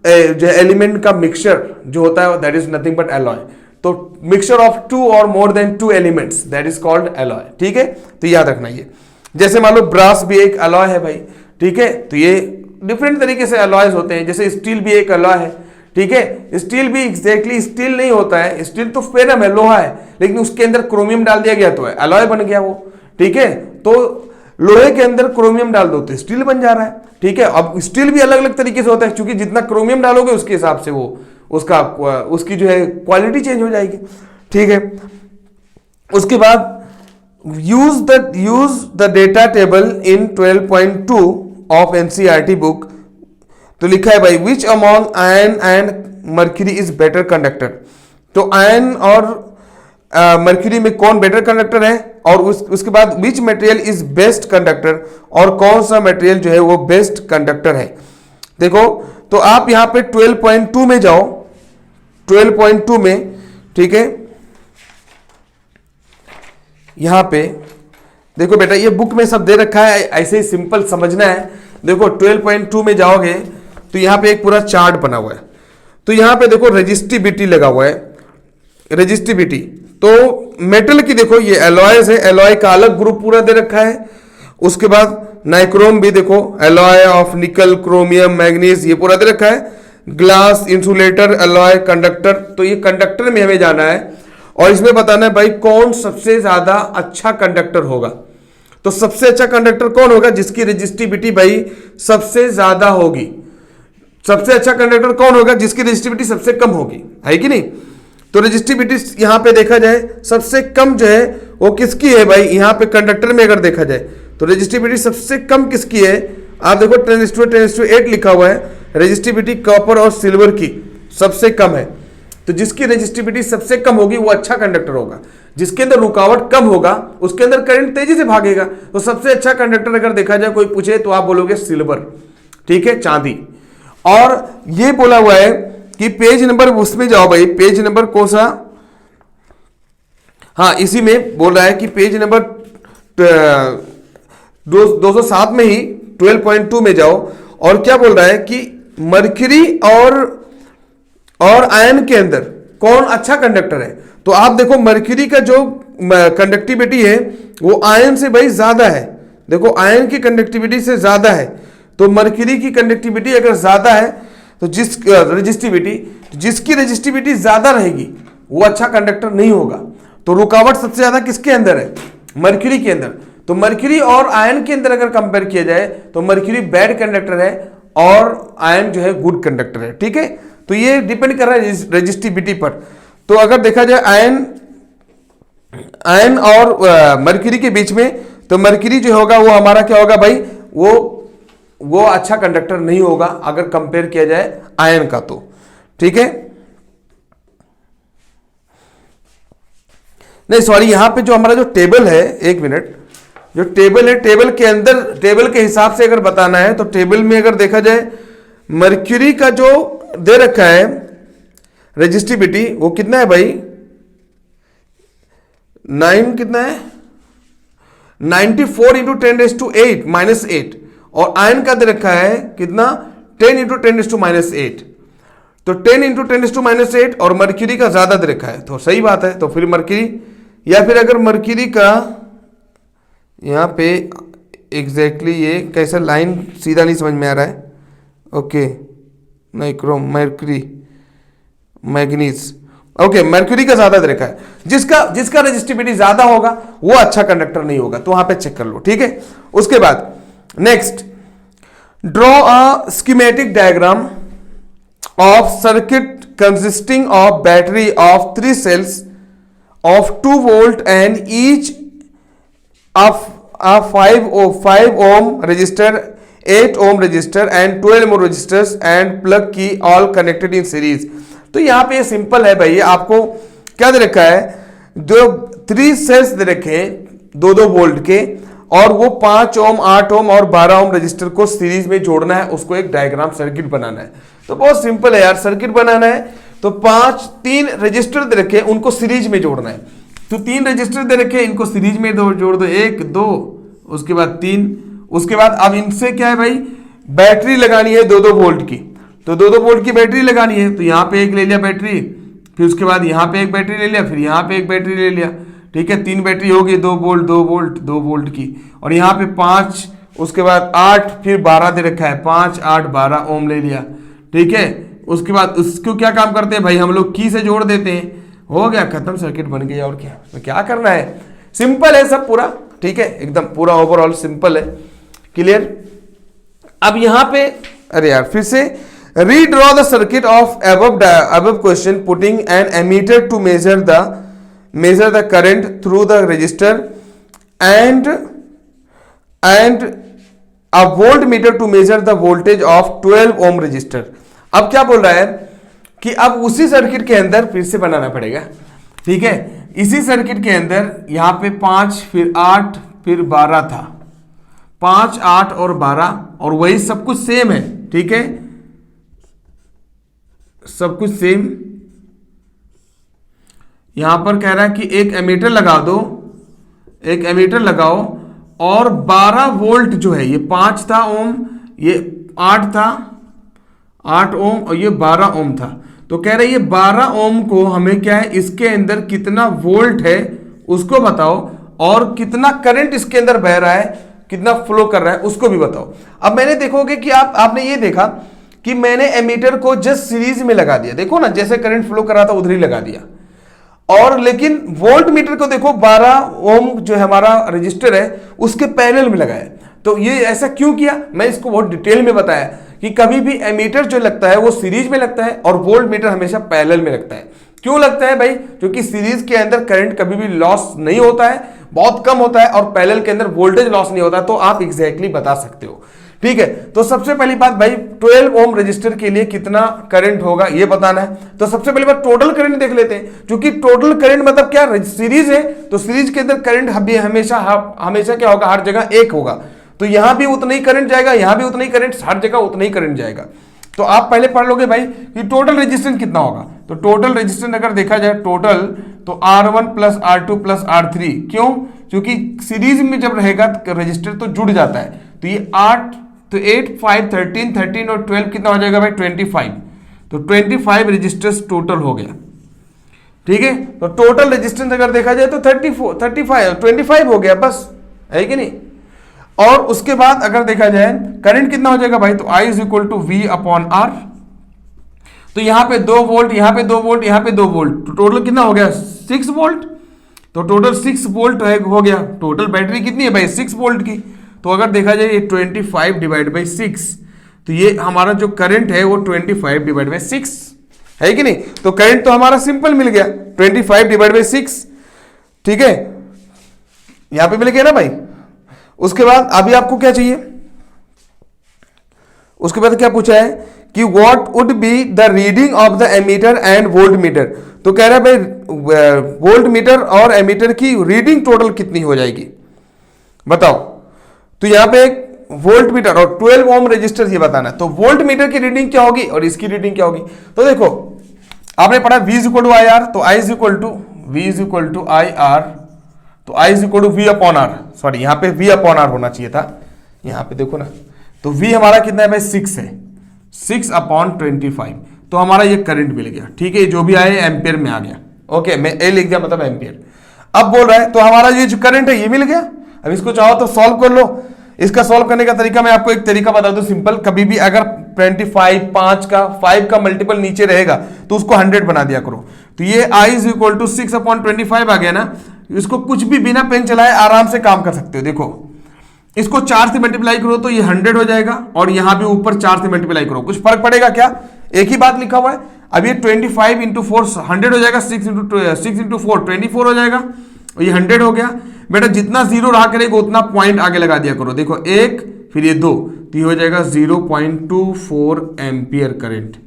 जो एलिमेंट का मिक्सचर जो होता है that is nothing but alloy. तो मिक्सचर ऑफ 2 और more than 2 elements that is called alloy. ठीक है, तो याद रखना ये। जैसे मान लो ब्रास भी एक एलॉय है भाई, ठीक है, तो ये डिफरेंट तरीके से एलॉयज होते हैं। जैसे स्टील भी एक एलॉय है, ठीक है, स्टील भी एग्जैक्टली स्टील नहीं होता है, स्टील तो फेरम है, लोहा है, लेकिन उसके अंदर क्रोमियम डाल दिया गया तो एलॉय बन गया वो। ठीक है, तो लोहे के अंदर क्रोमियम डाल दो तो स्टील बन जा रहा है। ठीक है, अब स्टील भी अलग अलग तरीके से होता है, क्योंकि जितना क्रोमियम डालोगे उसके हिसाब से वो उसकी जो है क्वालिटी चेंज हो जाएगी। ठीक है, उसके बाद use the data table in 12.2 of NCERT book. तो लिखा है भाई which among iron and mercury is better conductor. तो आयरन और मर्क्यूरी में कौन बेटर कंडक्टर है, और उसके बाद which material is best conductor, और कौन सा मटेरियल जो है वो बेस्ट कंडक्टर है। देखो, तो आप यहां पे 12.2 में जाओ, 12.2 में, ठीक है, यहां पे देखो बेटा, ये बुक में सब दे रखा है, ऐसे ही सिंपल समझना है। देखो 12.2 में जाओगे तो यहां पे एक पूरा चार्ट बना हुआ है। तो यहां पे देखो रेजिस्टिविटी लगा हुआ है, रेजिस्टिविटी। तो मेटल की देखो ये एलॉयज है, एलॉय का अलग ग्रुप पूरा दे रखा है। उसके बाद नाइक्रोम भी देखो, एलॉय ऑफ निकल, क्रोमियम, मैग्नीज, ये पूरा दे रखा है। ग्लास, इंसुलेटर, एलॉय, कंडक्टर, तो ये कंडक्टर में हमें जाना है और इसमें बताना है भाई कौन सबसे ज्यादा अच्छा कंडक्टर होगा। तो सबसे अच्छा कंडक्टर कौन होगा? जिसकी रेजिस्टिविटी भाई सबसे ज्यादा होगी। सबसे अच्छा कंडक्टर कौन होगा? जिसकी रेजिस्टिविटी सबसे कम होगी, है कि नहीं? तो रेजिस्टिविटी यहां पे देखा जाए सबसे कम जो है वो किसकी है भाई? यहां पे कंडक्टर में अगर देखा जाए तो रेजिस्टिविटी सबसे कम किसकी है? आप देखो 10:8 लिखा हुआ है। रेजिस्टिविटी कॉपर और सिल्वर की सबसे कम है। तो जिसकी रेजिस्टिविटी सबसे कम होगी वो अच्छा कंडक्टर होगा। जिसके अंदर रुकावट कम होगा उसके अंदर करंट तेजी से भागेगा। तो सबसे अच्छा कंडक्टर अगर देखा जाए, कोई पूछे तो आप बोलोगे सिल्वर, ठीक है, चांदी। और ये बोला हुआ है कि पेज नंबर उसमें जाओ भाई, पेज नंबर कौन सा? हाँ, इसी में बोल रहा है कि पेज नंबर 207 में ही 12.2 में जाओ और क्या बोल रहा है कि मरकरी और आयन के अंदर कौन अच्छा कंडक्टर है। तो आप देखो मरकरी का जो कंडक्टिविटी है वो आयन से भाई ज्यादा है। देखो आयन की कंडक्टिविटी से ज्यादा है। तो मरकरी की कंडक्टिविटी अगर ज्यादा है तो जिसकी रेजिस्टिविटी ज्यादा रहेगी वो अच्छा कंडक्टर नहीं होगा। तो रुकावट सबसे ज्यादा किसके अंदर है? मरकरी के अंदर। तो मरकरी और आयन के अंदर अगर कंपेयर किया जाए तो मरकरी बैड कंडक्टर है और आयन जो है गुड कंडक्टर है, ठीक है। तो ये डिपेंड कर रहा है रेजिस्टिविटी पर। तो अगर देखा जाए आयन और मरकरी के बीच में, तो मरकरी जो होगा वो हमारा क्या होगा भाई? वो अच्छा कंडक्टर नहीं होगा अगर कंपेयर किया जाए आयन का, तो ठीक है। नहीं सॉरी, यहां पे जो हमारा जो टेबल है, एक मिनट, जो टेबल है, टेबल के अंदर, टेबल के हिसाब से अगर बताना है तो टेबल में अगर देखा जाए मरक्यूरी का जो दे रखा है रेजिस्टिविटी वो कितना है भाई? 9 कितना है? 94 इंटू 10⁻8 -8। और आयन का दे रखा है कितना? 10 इंटू 10⁻8। तो 10 इंटू 10⁻8 और मरक्यूरी का ज्यादा दे रखा है, तो सही बात है। तो फिर मरक्यूरी, या फिर अगर मरक्यूरी का यहाँ पे एग्जैक्टली ये कैसा लाइन सीधा नहीं समझ में आ रहा है। Okay, nichrome, mercury, manganese, okay, mercury का ज्यादा दे रखा है। जिसका रेजिस्टिविटी ज्यादा होगा वो अच्छा कंडक्टर नहीं होगा, तो वहां पे चेक कर लो, ठीक है। उसके बाद next, draw a schematic diagram of circuit consisting of battery of 3 cells of 2 volt and each of a 5 ohm resistor, 8 ohm resistor and 12 ohm resistors and plug key all connected in series। तो यहाँ पे simple है भाई, आपको क्या दे रखा है? जो 3 सेल्स दे रखे हैं 2-2 वोल्ट के, और वो 5 ओम, 8 ओम और 12 ओम रजिस्टर को सीरीज में जोड़ना है, उसको एक डायग्राम सर्किट बनाना है। तो बहुत सिंपल है यार, सर्किट बनाना है तो 3 रजिस्टर दे रखे, उनको सीरीज में जोड़ना है। तो 3 रजिस्टर दे रखे, इनको सीरीज में जोड़ दो, 1 2, उसके बाद 3। उसके बाद अब इनसे क्या है भाई? बैटरी लगानी है 2-2 वोल्ट की। तो 2-2 वोल्ट की बैटरी लगानी है, तो यहाँ पे एक ले लिया बैटरी, फिर उसके बाद यहाँ पे एक बैटरी ले लिया, फिर यहाँ पे एक बैटरी ले लिया, ठीक है। 3 बैटरी होगी, 2 वोल्ट 2 वोल्ट 2 वोल्ट की। और यहाँ पे 5, उसके बाद 8, फिर 12 दे रखा है, 5 8 12 ओम ले लिया, ठीक है। उसके बाद उसको क्या काम करते हैं भाई? हम लोग की से जोड़ देते हैं, हो गया, खत्म, सर्किट बन गई। और क्या, तो क्या करना है? सिंपल है सब पूरा, ठीक है, एकदम पूरा ओवरऑल सिंपल है, क्लियर। अब यहां पे अरे यार फिर से, redraw the circuit of above question putting an ammeter to measure the current through the resistor and a voltmeter to measure the voltage of 12 ohm resistor। अब क्या बोल रहा है कि अब उसी सर्किट के अंदर फिर से बनाना पड़ेगा, ठीक है। इसी सर्किट के अंदर यहां पे 5 फिर 8 फिर 12 था, 5 8 और 12, और वही सब कुछ सेम है, ठीक है, सब कुछ सेम। यहां पर कह रहा है कि एक एमीटर लगा दो, एक एमीटर लगाओ, और 12 वोल्ट जो है, ये 5 था ओम, ये 8 था, 8 ओम, और ये 12 ओम था। तो कह रहे ये 12 ओम को हमें क्या है, इसके अंदर कितना वोल्ट है उसको बताओ, और कितना करंट इसके अंदर बह रहा है, कितना फ्लो कर रहा है उसको भी बताओ। अब मैंने देखोगे कि आपने ये देखा कि मैंने एमीटर को जस्ट सीरीज में लगा दिया, देखो ना जैसे करंट फ्लो कर रहा था उधर ही लगा दिया, और लेकिन वोल्ट मीटर को देखो 12 ओम जो हमारा रजिस्टर है उसके पैरेलल में लगाया। तो ये ऐसा क्यों किया, मैं इसको बहुत डिटेल में बताया कि कभी भी एमीटर जो लगता है वो सीरीज में लगता है और वोल्ट मीटर हमेशा पैरेलल में लगता है। क्यों लगता है भाई, क्योंकि सीरीज के अंदर करंट कभी भी लॉस नहीं होता है, बहुत कम होता है, और पैरेलल के अंदर वोल्टेज लॉस नहीं होता है। तो आप एग्जैक्टली बता सकते हो, ठीक है। तो सबसे पहली बात भाई 12 ओम रजिस्टर के लिए कितना करंट होगा ये बताना है। तो सबसे पहली बात टोटल करंट देख लेते हैं, क्योंकि टोटल करंट मतलब क्या, सीरीज है तो सीरीज के अंदर करंट हमेशा क्या होगा, हर जगह एक होगा। तो यहां भी उतना ही करंट जाएगा, यहां भी उतना ही करंट, हर जगह उतना ही करंट जाएगा। तो आप पहले पढ़ लोगे भाई कि टोटल रेजिस्टेंस कितना होगा। तो टोटल रेजिस्टेंस अगर देखा जाए टोटल, तो R1 plus R2 plus R3, क्यों, क्योंकि सीरीज में जब रहेगा रजिस्टर तो जुड़ जाता है। तो ये 8 तो 8 5 13 और 12 कितना हो जाएगा भाई 25। तो 25 रेजिस्टेंस टोटल हो गया, ठीक है। तो टोटल रेजिस्टेंस अगर देखा जाए तो 25 हो गया बस, है कि नहीं। और उसके बाद अगर देखा जाए करंट कितना हो जाएगा भाई, तो I is equal to V upon R। तो यहां पे 2 वोल्ट, यहां पे 2 वोल्ट, यहां पे 2 वोल्ट, तो टोटल कितना हो गया 6 वोल्ट। तो टोटल 6 वोल्ट हो गया। टोटल बैटरी कितनी है भाई 6 वोल्ट की। तो अगर देखा जाए ये 25 डिवाइड बाई 6, तो ये हमारा जो करंट है वो 25 डिवाइड बाई 6 है कि नहीं। तो करंट तो हमारा सिंपल मिल गया 25 डिवाइड बाई 6, ठीक है, यहां पे मिल गया ना भाई। उसके बाद अभी आपको क्या चाहिए, उसके बाद क्या पूछा है कि what would be the reading of the ammeter and volt meter. तो कह रहा है भाई वोल्ट मीटर और एमीटर की रीडिंग टोटल कितनी हो जाएगी बताओ। तो यहां पे एक वोल्ट मीटर और 12 ओम रजिस्टर ये बताना है। तो वोल्ट मीटर की रीडिंग क्या होगी और इसकी रीडिंग क्या होगी। तो देखो आपने पढ़ा V is equal to I R, तो I is equal to I R, तो I is equal to V upon R, sorry यहाँ पे V अपॉन आर होना चाहिए था, यहाँ पे देखो ना। तो V हमारा कितना है भाई 6 है, 6 अपॉन 25। तो हमारा ये करंट मिल गया, ठीक है, जो भी आए एम्पियर में आ गया। ओके, मैं ए लिख दिया मतलब एम्पियर। अब बोल रहा है तो हमारा ये जो करंट है ये मिल गया। अब इसको चाहो तो सॉल्व कर लो। इसका सॉल्व करने का तरीका मैं आपको एक तरीका बता दूं सिंपल। कभी भी अगर 25 5 का मल्टीपल नीचे रहेगा तो उसको 100 बना दिया करो। तो ये I is equal to 6 upon 25 आ गया ना। इसको कुछ भी बिना पेन चलाए आराम से काम कर सकते हो। देखो इसको 4 से मल्टीप्लाई करो तो ये 100 हो जाएगा, और यहां भी ऊपर 4 से मल्टीप्लाई करो, कुछ फर्क पड़ेगा क्या, एक ही बात लिखा हुआ है। अब ये 25 इंटू 4 100 हो जाएगा, 6 इंटू 4 24 हो जाएगा, और ये 100 हो गया। बेटा जितना जीरो रहा करेगा उतना पॉइंट आगे लगा दिया करो। देखो 1 फिर ये 2, तो ये हो जाएगा 0.24 एम्पियर करंट,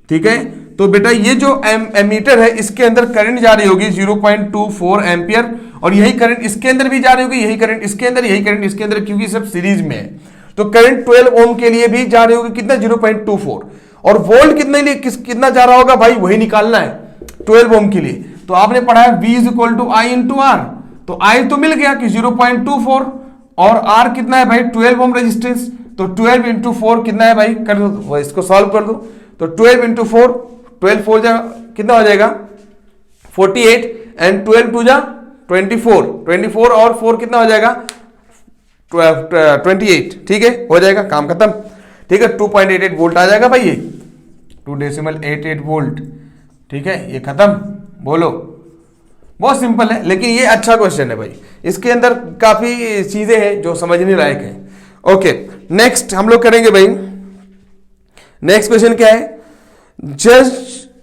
ठीक है। तो बेटा ये जो एमीटर है इसके अंदर करंट जा रही होगी 0.24 एम्पियर, और यही करंट इसके अंदर भी जा रही होगी, यही करंट इसके अंदर, यही करंट इसके अंदर, क्योंकि सब सीरीज में है। तो करंट 12 ओम के लिए भी जा रही होगी कितना 0.24, और वोल्ट कितना जा रहा होगा भाई वही निकालना है 12 ओम के लिए। तो आपने पढ़ा है V is equal to I into R. तो I तो मिल गया कि 0.24, और R कितना है भाई 12 ओम रेजिस्टेंस। तो 12 इंटू 4 कितना है भाई, कर दो इसको सॉल्व कर दो। तो 12 इंटू 4 12 4 जा कितना हो जाएगा 48, एंड 12 2 जा 24 और 4 कितना हो जाएगा 28, ठीक है, हो जाएगा, काम खत्म, ठीक है। 2.88 वोल्ट आ जाएगा भाई, ये 2.88 वोल्ट, ठीक है, ये खत्म। बोलो, बहुत सिंपल है, लेकिन ये अच्छा क्वेश्चन है भाई, इसके अंदर काफी चीजें हैं जो समझने लायक है। ओके, नेक्स्ट हम लोग करेंगे भाई, नेक्स्ट क्वेश्चन क्या है, जज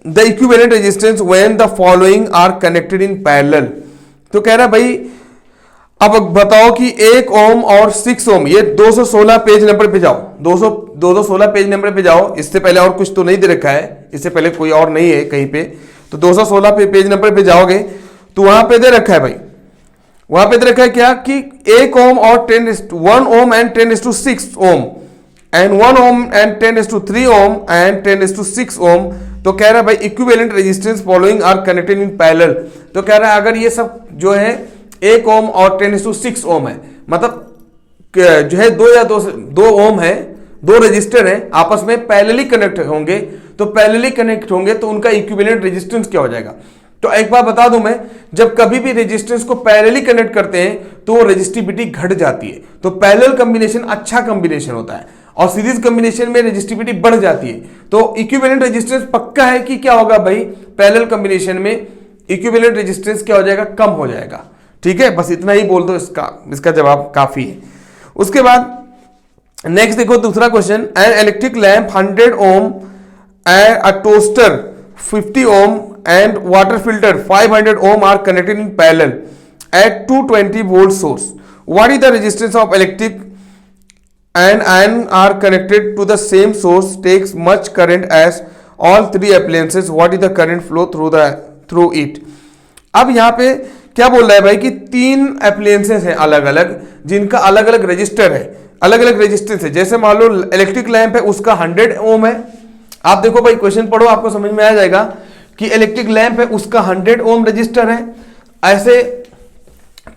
the equivalent resistance when the following are connected in parallel. तो कह रहा है भाई अब बताओ कि 1 ओम और 6 ओम, ये 216 पेज नंबर पे जाओ, 216 पेज नंबर पे जाओ। इससे पहले और कुछ तो नहीं दे रखा है, इससे पहले कोई और नहीं है कहीं पे। तो 216 पेज नंबर पे जाओगे तो वहां पे दे रखा है भाई, वहां पे दे रखा है क्या कि 1 ओम और 1 ohm and 10:6 ohm, and 1 ohm and 10:3 ohm and 10:6 ohm. तो कह रहा है भाई equivalent resistance following are connected in parallel. तो कह रहा है अगर ये सब जो है 1 ओम और 10:6 ओम है, मतलब जो है 2 ओम है, 2 रजिस्टर है, आपस में पैरेलली कनेक्ट होंगे। तो पैरेलली कनेक्ट होंगे तो उनका इक्विवेलेंट रेजिस्टेंस क्या हो जाएगा। तो एक बार बता दूं मैं, जब कभी भी रेजिस्टेंस को पैरेलली कनेक्ट करते हैं तो रेजिस्टिविटी घट जाती है। तो पैरेलल कॉम्बिनेशन अच्छा कॉम्बिनेशन होता है और सीरीज कॉम्बिनेशन में रेजिस्टिविटी बढ़ जाती है। तो इक्विवेलेंट रेजिस्टेंस पक्का है कि क्या होगा भाई, पैरेलल कॉम्बिनेशन में इक्विवेलेंट रेजिस्टेंस क्या हो जाएगा, कम हो जाएगा। ठीक है, बस इतना ही बोल दो, इसका जवाब काफी है। उसके बाद नेक्स्ट देखो दूसरा question, an electric lamp 100 ohm, a toaster 50 ohm and water filter 500 ohm are connected in parallel at 220 volt source. What is the resistance of electric and are connected to the same source takes much current as all three appliances. What is the current flow through it? अब यहाँ पे क्या बोल रहा है भाई कि तीन एप्लियंसेस हैं अलग अलग, जिनका अलग अलग रजिस्टर है, अलग अलग रेजिस्टेंस है। जैसे मान लो इलेक्ट्रिक लैंप है, उसका 100 ओम है। आप देखो भाई क्वेश्चन पढ़ो, आपको समझ में आ जाएगा कि इलेक्ट्रिक लैंप है, उसका 100 ओम रजिस्टर है। ऐसे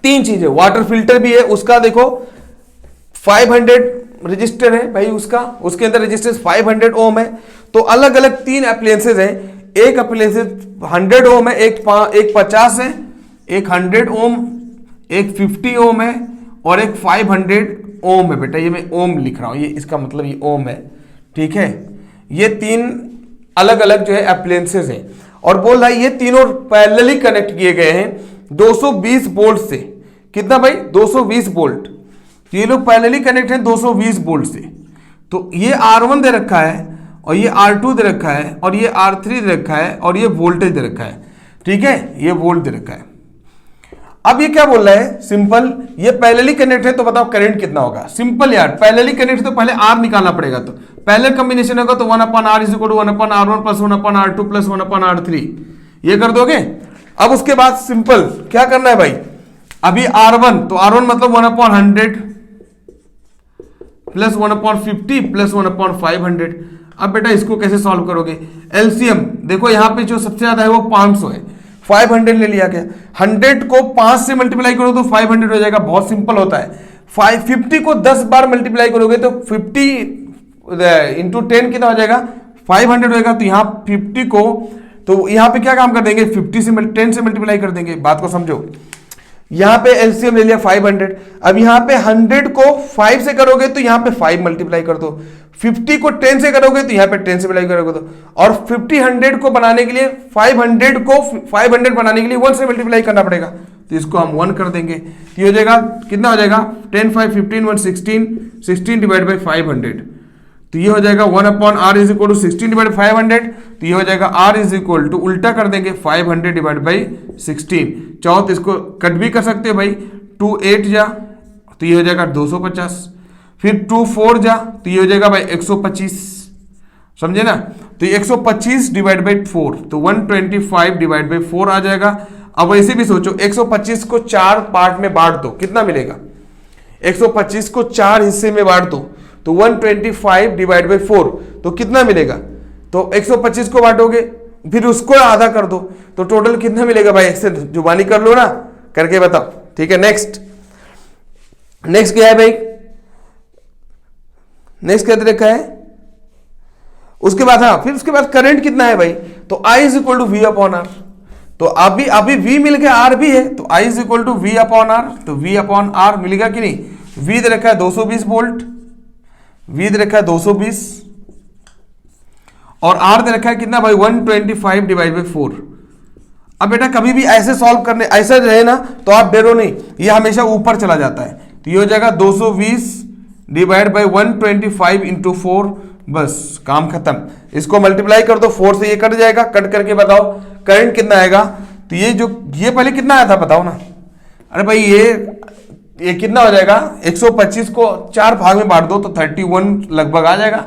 तीन चीजें, वाटर फिल्टर भी है, उसका देखो 500 रजिस्टर है भाई, उसके अंदर रेजिस्टेंस 500 ओम है। तो अलग अलग तीन एप्लियंसेस हैं, एक एप्लियंसेस 100 ओम है, एक 50 है, एक 100 ओम, एक 50 ओम है और एक 500 ओम है। बेटा ये मैं ओम लिख रहा हूं, ये इसका मतलब ये ओम है। ठीक है, ये तीन अलग अलग जो है एप्लायंसेस हैं और बोल रहा है ये तीनों पैरेलली कनेक्ट किए गए हैं 220 वोल्ट से। कितना भाई, 220 वोल्ट। ये लोग पैरेलली कनेक्ट हैं 220 वोल्ट से। तो ये R1 दे रखा है और ये R2 दे रखा है और ये R3 दे रखा है और ये वोल्टेज दे रखा है। ठीक है, ये वोल्ट दे रखा है। अब ये क्या बोल रहा है, सिंपल, ये पैरेलली कनेक्ट है तो बताओ करंट कितना होगा। सिंपल यार, पैरेलली कनेक्ट तो पहले R निकालना पड़ेगा। तो पैरेलल कॉम्बिनेशन होगा तो 1/R = 1/R1 + 1/R2 + 1/R3, ये कर दोगे। अब उसके बाद सिंपल क्या करना है भाई, अभी R1 तो R1 मतलब 1/100 + 1/50 + 1/500। अब बेटा इसको कैसे सॉल्व करोगे, एलसीएम देखो यहाँ पे जो सबसे ज्यादा है वो 500 है, 500 ले लिया गया। 100 को 5 से मल्टीप्लाई करो तो 500 हो जाएगा, बहुत सिंपल होता है। 50 को 10 बार मल्टीप्लाई करोगे तो 50 × 10 कितना हो जाएगा, 500 होगा। तो यहाँ 50 को, तो यहाँ पे क्या काम कर देंगे, 10 से मल्टीप्लाई कर देंगे। बात को समझो, यहाँ पे एलसीएम ले लिया 500। अब यहाँ पे 100 को 5 से करोगे तो यहाँ पे 5 मल्टीप्लाई कर दो, 50 को 10 से करोगे तो यहाँ पे 10 से मल्टीप्लाई करोगे तो, और 100 को बनाने के लिए 500 बनाने के लिए 1 से मल्टीप्लाई करना पड़ेगा। तो इसको हम 1 कर देंगे, तो ये हो जाएगा, कितना हो जाएगा, 10 5 15 1 16, 16 / 500। तो ये हो जाएगा 1/R = 16 / 500। तो ये हो जाएगा R = उल्टा कर देंगे 500 / 16। चाहो तो इसको कट भी कर सकते हो भाई, 2 8 जा तो ये हो जाएगा 250, फिर 2 4 जा तो ये हो जाएगा भाई 125, समझे ना। तो 125 / 4 तो 125 / 4 आ जाएगा। अब ऐसे भी सोचो, 125 को 4 पार्ट में बांट दो, कितना मिलेगा, 125 को 4 हिस्से में बांट दो तो 125 / 4 तो कितना मिलेगा। तो 125 को बांटोगे फिर उसको आधा कर दो तो टोटल कितना मिलेगा भाई, ऐसे जुबानी कर लो ना, करके बताओ। ठीक है, नेक्स्ट क्या है भाई, नेक्स्ट क्या रखा है, उसके बाद हाँ, फिर उसके बाद करंट कितना है भाई, तो I = V/R। तो अभी V मिल गया, R भी है, तो I = V/R। तो V/R मिलेगा कि नहीं, V दे रखा है 220 वोल्ट, V दे रखा है 220 और R दे रखा है कितना भाई, 125 / 4। अब बेटा कभी भी ऐसे सॉल्व करने, ऐसा रहे ना तो आप डरो नहीं, ये हमेशा ऊपर चला जाता है। तो ये हो जाएगा 220 / 125 × 4, बस काम खत्म। इसको मल्टीप्लाई कर दो 4 से, ये कट जाएगा, कट करके बताओ करंट कितना आएगा। तो ये पहले कितना आया था बताओ ना, अरे भाई ये कितना हो जाएगा, 125 को 4 भाग में बांट दो तो 31 लगभग आ जाएगा।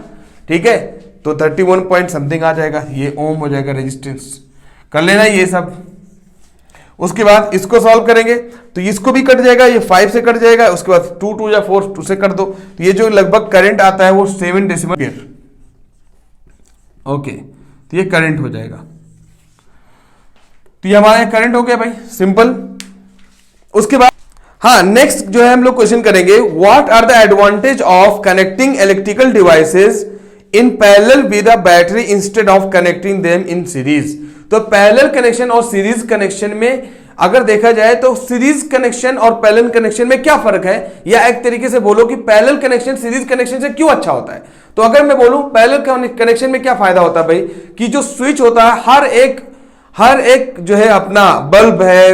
ठीक है, तो 31 पॉइंट समथिंग आ जाएगा, ये ओम हो जाएगा रेजिस्टेंस। कर लेना ये सब। उसके बाद इसको सॉल्व करेंगे तो इसको भी कट जाएगा, ये 5 से कट जाएगा, उसके बाद 2 2 या 4 2 से कर दो, तो ये जो लगभग करंट आता है वो 7 डेसिमल। ओके, तो ये करंट हो जाएगा। तो ये हमारा करंट हो गया भाई, सिंपल। उसके बाद हाँ, नेक्स्ट जो है हम लोग क्वेश्चन करेंगे, what are the advantage of connecting electrical devices in parallel with a battery instead of connecting them in series. तो पैरेलल कनेक्शन और सीरीज कनेक्शन में अगर देखा जाए तो सीरीज कनेक्शन और पैरेलल कनेक्शन में क्या फर्क है, या एक तरीके से बोलो कि पैरेलल कनेक्शन सीरीज कनेक्शन से क्यों अच्छा होता है। तो अगर मैं बोलूं पैरेलल कनेक्शन में क्या फायदा होता है भाई, कि जो स्विच होता है हर एक जो है अपना बल्ब है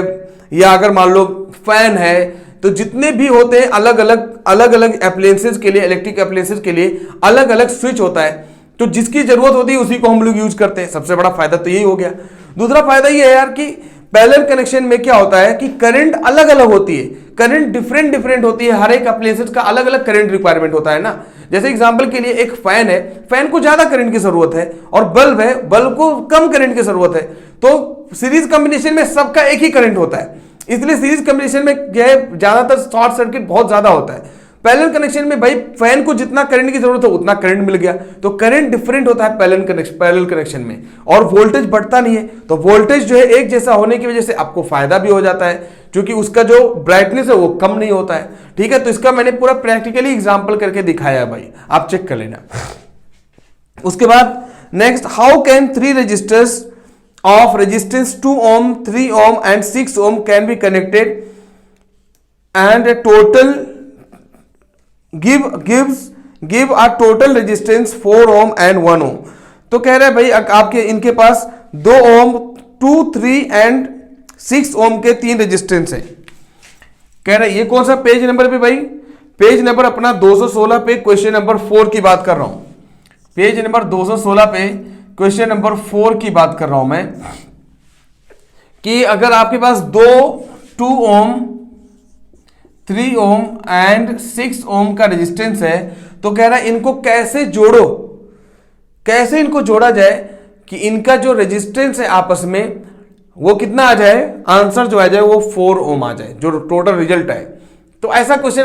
या अगर मान लो फैन है, तो जितने भी होते हैं अलग अलग एप्लायंसेस के लिए, इलेक्ट्रिक एप्लायंसेस के लिए अलग अलग स्विच होता है। तो जिसकी जरूरत होती है उसी को हम लोग यूज करते हैं। सबसे बड़ा फायदा तो यही हो गया। दूसरा फायदा ये है यार कि पैरेलल कनेक्शन में क्या होता है कि करंट अलग अलग होती है, करंट डिफरेंट होती है, हर एक एप्लायंसेस का अलग अलग करंट रिक्वायरमेंट होता है ना। जैसे एग्जांपल के लिए एक फैन है, फैन को ज्यादा करंट की जरूरत है, और बल्ब है, बल्ब को कम करंट की जरूरत है। तो सीरीज कॉम्बिनेशन में सबका एक ही करंट होता है, इसलिए सीरीज कॉम्बिनेशन में क्या है ज्यादातर शॉर्ट सर्किट बहुत ज्यादा होता है। पैरेलल कनेक्शन में भाई फैन को जितना करंट की जरूरत है उतना करंट मिल गया, तो करंट डिफरेंट होता है पैरेलल कनेक्शन में, और वोल्टेज बढ़ता नहीं है। तो वोल्टेज जो है एक जैसा होने की वजह से आपको फायदा भी हो जाता है, क्योंकि उसका जो ब्राइटनेस है वो कम नहीं होता है। ठीक है, तो इसका मैंने पूरा प्रैक्टिकली एग्जाम्पल करके दिखाया है भाई, आप चेक कर लेना। उसके बाद next, how can 3 resistors of resistance 2 ohm, 3 ohm and 6 ohm can be connected and a total give a total resistance 4 ohm and 1 ohm। तो कह रहे हैं भाई आपके इनके पास 2 ohm 2, 3 and 6 ohm के 3 रेजिस्टेंस है। कह रहे हैं ये कौन सा पेज नंबर पे भाई, पेज नंबर अपना 216 पे क्वेश्चन नंबर 4 की बात कर रहा हूं। पेज नंबर 216 पे क्वेश्चन नंबर 4 की बात कर रहा हूं मैं, कि अगर आपके पास 2 ओम 3 ओम एंड 6 ओम का रेजिस्टेंस है, तो कह रहा है इनको कैसे जोड़ो, कैसे इनको जोड़ा जाए कि इनका जो रेजिस्टेंस है आपस में वो कितना आ जाए, आंसर जो आ जाए वो 4 ओम आ जाए, जो टोटल रिजल्ट है। तो ऐसा क्वेश्चन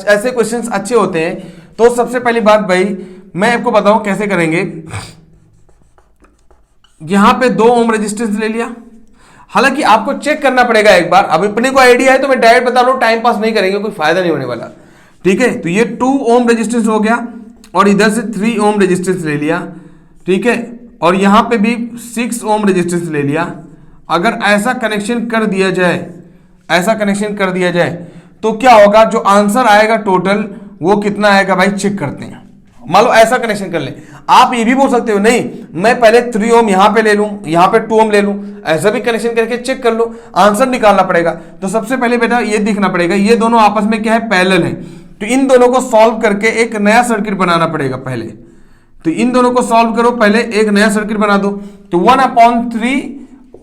ऐसे क्वेश्चंस अच्छे होते हैं। तो सबसे पहली बात भाई मैं आपको बताऊं कैसे करेंगे। यहां पे 2 ओम रेजिस्टेंस ले लिया, हालांकि आपको चेक करना पड़ेगा एक बार, अब अपने को आइडिया है तो मैं डायरेक्ट बता रहा हूं, टाइम पास नहीं करेंगे, कोई फायदा नहीं होने वाला। ठीक है, तो ये 2 ओम रेजिस्टेंस हो गया और इधर से 3 ओम रेजिस्टेंस ले लिया। ठीक है, और यहां पे भी 6 ओम रेजिस्टेंस ले लिया। अगर ऐसा कनेक्शन कर दिया जाए, ऐसा कनेक्शन कर दिया जाए तो क्या होगा, जो आंसर आएगा टोटल वो कितना आएगा भाई, चेक करते हैं। मान लो ऐसा कनेक्शन कर ले, आप ये भी बोल सकते हो नहीं मैं पहले 3 ओम यहां पे ले लूं, यहां पे 2 ओम ले लूं, ऐसा भी कनेक्शन करके चेक कर लो, आंसर निकालना पड़ेगा। तो सबसे पहले बेटा ये देखना पड़ेगा ये दोनों आपस में क्या है, पैरेलल है, तो इन दोनों को सॉल्व करके एक नया सर्किट बनाना पड़ेगा पहले। तो इन दोनों को सॉल्व करो, पहले एक नया सर्किट बना दो। तो 1/3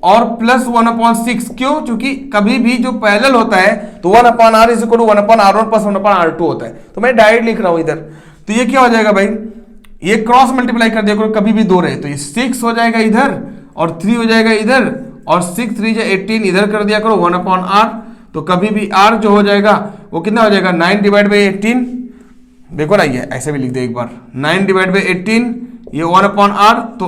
और प्लस 1/6, क्यों, क्योंकि कभी भी जो पैरेलल होता है तो 1/r = 1/r1 + 1/r2 होता है। तो मैं डायरेक्ट लिख रहा हूं इधर, तो ये क्या हो जाएगा भाई, ये क्रॉस मल्टीप्लाई कर दिया करो, कभी भी 2 रहे तो ये 6 हो जाएगा इधर और 3 हो जाएगा इधर, और 6 3 18 इधर कर दिया करो 1/r। तो कभी भी r जो हो जाएगा वो कितना हो जाएगा, 9/18। देखो ना ये ऐसे भी लिख दे एक बार, 9/18 ये 1/r, तो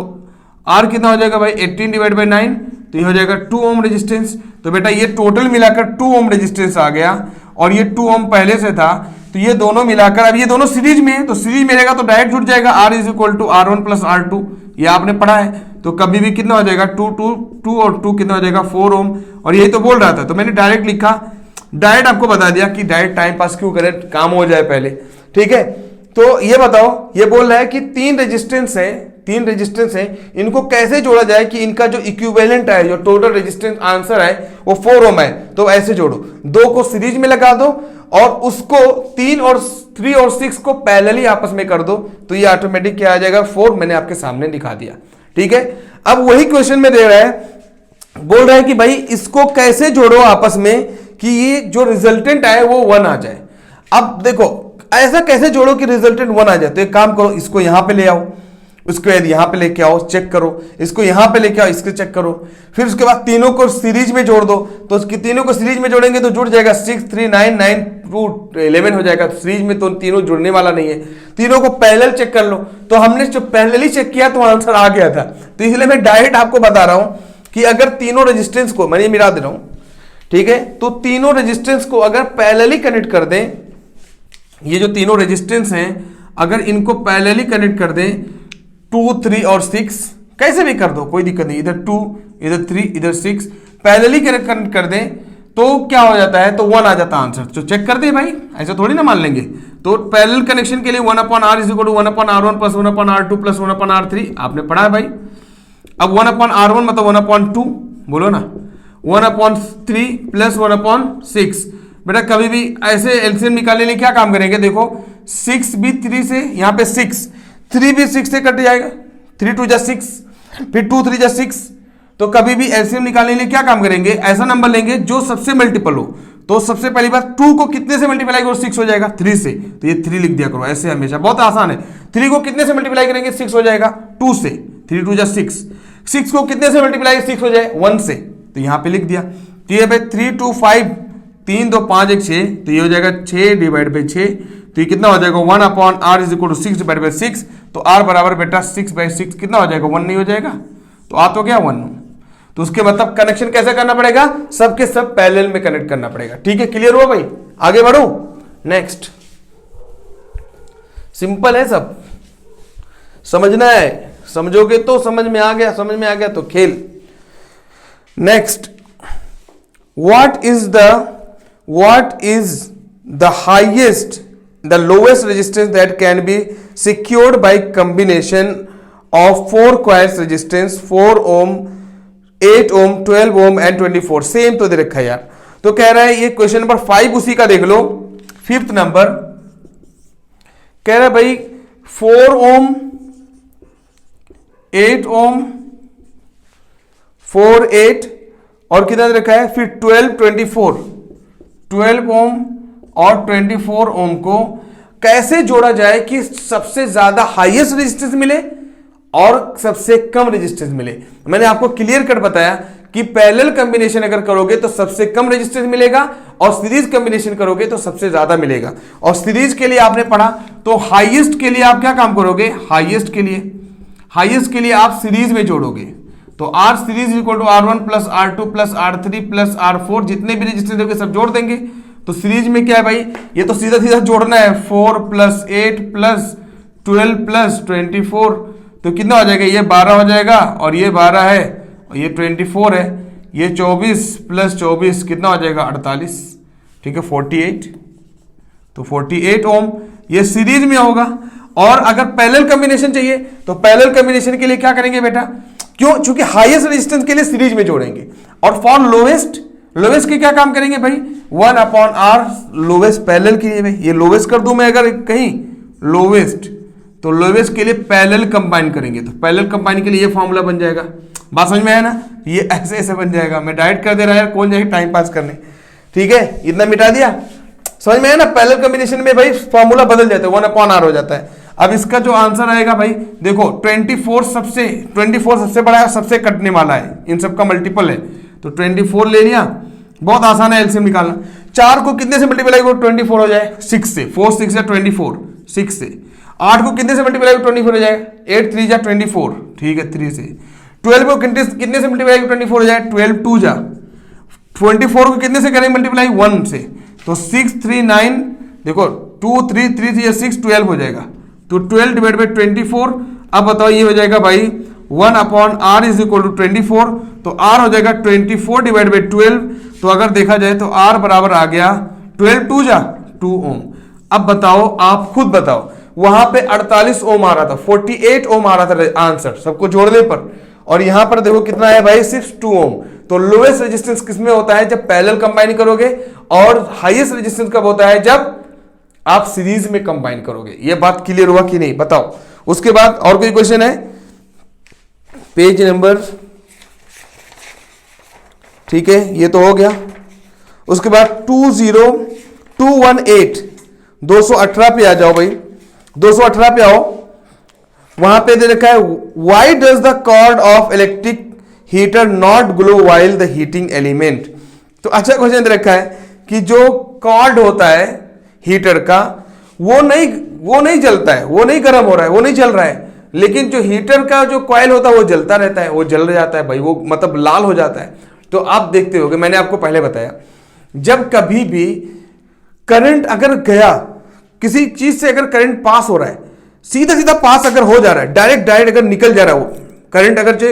r कितना हो जाएगा भाई 18/9, तो ये हो जाएगा 2 ओम रेजिस्टेंस। तो बेटा ये टोटल मिलाकर 2 ओम रेजिस्टेंस आ गया, और ये 2 ओम पहले से था, तो ये दोनों मिलाकर, अब ये दोनों सीरीज में है तो सीरीज में रहेगा तो डायरेक्ट जुड़ जाएगा, r = r1 + r2, ये आपने पढ़ा है। तो कभी भी कितना हो जाएगा 2 और 2 कितना हो जाएगा 4 ओम, और यही तो बोल रहा था, तो मैंने डायरेक्ट लिखा, डायरेक्ट आपको बता दिया कि डायरेक्ट टाइम पास क्यों करें, काम हो जाए पहले। ठीक है, तो ये बताओ, ये बोल रहा है कि 3 रेजिस्टेंस है, इनको कैसे जोड़ा जाए कि इनका जो इक्विवेलेंट है, जो टोटल रेजिस्टेंस आंसर है वो 4 ओम है। तो ऐसे जोड़ो, 2 को सीरीज में लगा दो और उसको 3 और 6 को पैरेलली आपस में कर दो, तो ये ऑटोमेटिक क्या आ जाएगा 4, मैंने आपके सामने दिखा दिया। ठीक है, अब वही क्वेश्चन में दे रहा है, बोल रहा है कि भाई इसको कैसे जोड़ो आपस में कि ये जो रिजल्टेंट आए वो 1 आ जाए। अब देखो ऐसा कैसे जोड़ो कि रिजल्टेंट 1 आ जाए, तो एक काम करो, इसको यहां पे ले आओ, उसके बाद यहां पे लेके आओ, चेक करो, इसको यहां पे लेके आओ, इसको चेक करो, फिर उसके बाद तीनों को सीरीज में जोड़ दो। तो तीनों को सीरीज में जोड़ेंगे तो जुड़ जाएगा 6 3 9 9 2 11 हो जाएगा। सीरीज में तो तीनों जुड़ने वाला नहीं है, तीनों को पैरेलल चेक कर लो। तो हमने जो पैरेलली चेक किया तो आंसर आ गया था, तो इसलिए मैं डायरेक्ट आपको बता रहा हूं कि अगर तीनों रेजिस्टेंस को, मैंने मिला दे रहा हूं, ठीक है, तो तीनों रेजिस्टेंस को अगर पैरेलली कनेक्ट कर दें, ये जो तीनों रेजिस्टेंस हैं अगर इनको पैरेलली कनेक्ट कर दें 2 3 और 6, कैसे भी कर दो, कोई दिक्कत नहीं, इधर 2 इधर 3 इधर 6 पैरेलली कनेक्ट कर दें तो क्या हो जाता है, तो 1 आ जाता है आंसर। तो चेक कर दे भाई, ऐसा थोड़ी ना मान लेंगे। तो पैरेलल कनेक्शन के लिए 1/r is equal to 1/r1 plus 1/r2 plus 1/r3 आपने पढ़ा है भाई। अब 1/r1 मतलब 1/2 बोलो ना, 1/3 प्लस 1/6। बेटा कभी भी ऐसे एलसीएम निकालने के लिए क्या काम करेंगे, देखो 6 भी 3 से, यहाँ पे 6 3 भी 6 से कट जाएगा, 3 2 जा 6, फिर 2 3 जा 6। तो कभी भी एलसीएम निकालने के लिए क्या काम करेंगे, ऐसा नंबर लेंगे जो सबसे मल्टीपल हो। तो सबसे पहली बात 2 को कितने से मल्टीप्लाई करो, 6 हो जाएगा 3 से, तो ये 3 लिख दिया करो ऐसे हमेशा, बहुत आसान है। 3 को कितने से मल्टीप्लाई करेंगे, 6 हो जाएगा 2 से, 3 2 जा 6। 6 को कितने से मल्टीप्लाई 6 हो जाए 1 से, तो यहाँ पे लिख दिया। तो ये भाई 3 2 5 3 2 5 1 6, तो ये हो जाएगा 6 डिवाइड बाई 6, तो ये कितना हो जाएगा 1/r is equal to 6 divide by 6। तो r बराबर बेटा 6/6 कितना हो जाएगा, 1 नहीं हो जाएगा, तो आ तो गया 1। तो उसके मतलब कनेक्शन कैसे करना पड़ेगा, सबके सब पैरेलल में कनेक्ट करना पड़ेगा। ठीक है, क्लियर हुआ भाई, आगे बढ़ो। नेक्स्ट सिंपल है, सब समझना है, समझोगे तो समझ में आ गया, समझ में आ गया तो खेल। Next, what is the highest, the lowest resistance that can be secured by combination of 4 coils resistance 4 ohm 8 ohm 12 ohm and 24। Same तो दे रखा है यार। तो कह रहा है ये क्वेश्चन नंबर 5 उसी का देख लो, 5th नंबर कह रहा है भाई 4 ohm 8 ohm 4 8 और कितना दे रखा है, फिर 12 24 12 ohm और 24 ohm को कैसे जोड़ा जाए कि सबसे ज्यादा हाईएस्ट रेजिस्टेंस मिले और सबसे कम रेजिस्टेंस मिले। मैंने आपको क्लियर कट बताया कि पैरेलल कॉम्बिनेशन अगर करोगे तो सबसे कम रेजिस्टेंस मिलेगा और सीरीज कॉम्बिनेशन करोगे तो सबसे ज्यादा मिलेगा। और सीरीज के लिए आपने पढ़ा तो हाईएस्ट के लिए आप क्या काम करोगे, हाईएस्ट के लिए आप सीरीज में जोड़ोगे। तो R series equal to R1 plus R2 plus R3 plus R4, जितने भी रेजिस्टेंस होंगे सब जोड़ देंगे। तो सीरीज में क्या है भाई, ये तो सीधा सीधा जोड़ना है, 4 प्लस 8 प्लस 12 प्लस 24, तो कितना हो जाएगा, ये 12 हो जाएगा और ये 12 है और ये 24 है, ये 24 प्लस 24 कितना हो जाएगा 48, ठीक है 48। तो 48 ओम ये सीरीज में होगा। और अगर पैरेलल कॉम्बिनेशन चाहिए तो पैरेलल कॉम्बिनेशन के लिए क्या करेंगे बेटा, क्यों, चूंकि हाईएस्ट रेजिस्टेंस के लिए सीरीज में जोड़ेंगे। और फॉर लोवेस्ट के क्या काम करेंगे भाई, 1/r लोवेस्ट पैरेलल के लिए। भाई ये लोवेस्ट कर दूं मैं अगर कहीं लोवेस्ट, तो लोवेस्ट के लिए पैरेलल कंबाइन करेंगे। तो पैरेलल कंबाइन के लिए ये फॉर्मूला बन जाएगा, बात समझ में आया ना, ये ऐसे ऐसे बन जाएगा। मैं डायरेक्ट कर दे रहा है यार, कौन जाएगा टाइम पास करने, ठीक है, इतना मिटा दिया, समझ में आया ना। पैरेलल कॉम्बिनेशन में भाई फॉर्मूला बदल जाता है, 1/r हो जाता है। अब इसका जो आंसर आएगा भाई देखो 24 सबसे बड़ा है, सबसे कटने वाला है, इन सबका मल्टीपल है, तो 24 ले लिया। बहुत आसान है एलसीएम निकालना। 4 को कितने से मल्टीप्लाई करो, 24 हो जाए 6 से, 4 6 या 24 6 से। 8 को कितने से मल्टीप्लाई करो, 24 हो जाएगा, 8 3 जा 24, ठीक है 3 से। 12 को कितने से मल्टीप्लाई करो, 24 हो जाए, 12 2 जा। 24 को कितने से करेंगे मल्टीप्लाई, 1 से, तो 6 3 9, देखो 2 3 3 3 6 12 हो जाएगा, तो 12 डिवाइड बाई 24। अब बताओ ये हो जाएगा भाई 1/r इज इक्वल टू 24, तो r हो जाएगा 24 डिवाइड बाई 12। तो अगर देखा जाए तो r बराबर आ गया 12 2 जा 2 ओम। अब बताओ, आप खुद बताओ, वहां पे 48 ओम आ रहा था, 48 ओम आ रहा था आंसर सबको जोड़ने पर, और यहां पर देखो कितना है भाई, सिर्फ 2 ओम। तो लोएस्ट रेजिस्टेंस किसमें होता है, जब पैरेलल कंबाइन करोगे, और हाईएस्ट रेजिस्टेंस कब होता है, जब आप सीरीज में कंबाइन करोगे। ये बात क्लियर हुआ कि नहीं, बताओ। उसके बाद और कोई क्वेश्चन है, पेज नंबर, ठीक है ये तो हो गया। उसके बाद 20218 218 पे आ जाओ भाई, 218 पे आओ। वहां पे दे रखा है why does the cord of electric heater not glow while the heating element. तो अच्छा क्वेश्चन दे रखा है कि जो कॉर्ड होता है हीटर का वो नहीं जलता है, वो नहीं गर्म हो रहा है, वो नहीं जल रहा है, लेकिन जो हीटर का जो कॉइल होता है वो जलता रहता है, वो जल जाता है भाई, वो मतलब लाल हो जाता है। तो आप देखते होगे, मैंने आपको पहले बताया, जब कभी भी करंट अगर गया, किसी चीज से अगर करंट पास हो रहा है, सीधा सीधा पास अगर हो जा रहा है, डायरेक्ट अगर निकल जा रहा है वो, करंट अगर जो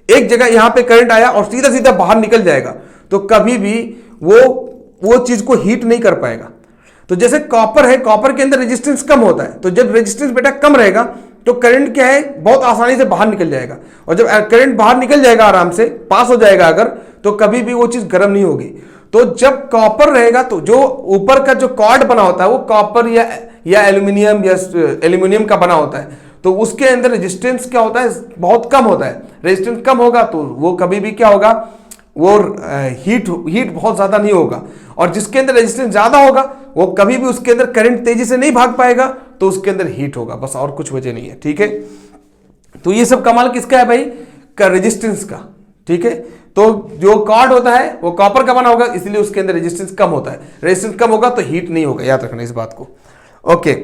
एक जगह यहां पे करंट आया और सीधा सीधा बाहर निकल जाएगा तो कभी भी वो चीज को हीट नहीं कर पाएगा। तो जैसे कॉपर है, कॉपर के अंदर रेजिस्टेंस कम होता है, तो जब रेजिस्टेंस बेटा कम रहेगा तो करंट क्या है, बहुत आसानी से बाहर निकल जाएगा। और जब करंट बाहर निकल जाएगा, आराम से पास हो जाएगा अगर, तो कभी भी वो चीज गर्म नहीं होगी। तो जब कॉपर रहेगा तो जो ऊपर का जो कॉर्ड बना होता है वो कॉपर या एल्यूमिनियम का बना होता है, तो उसके अंदर रेजिस्टेंस क्या होता है, बहुत कम होता है। रेजिस्टेंस कम होगा तो वो कभी भी क्या होगा, वो हीट बहुत ज्यादा नहीं होगा। और जिसके अंदर रेजिस्टेंस ज्यादा होगा वो कभी भी उसके अंदर करंट तेजी से नहीं भाग पाएगा, तो उसके अंदर हीट होगा, बस और कुछ वजह नहीं है। ठीक है, तो ये सब कमाल किसका है भाई, का रेजिस्टेंस का। ठीक है, तो जो कॉर्ड होता है वो कॉपर का बना होगा, इसलिए उसके अंदर रेजिस्टेंस कम होता है। रेजिस्टेंस कम होगा तो हीट नहीं होगा, याद रखना इस बात को। ओके,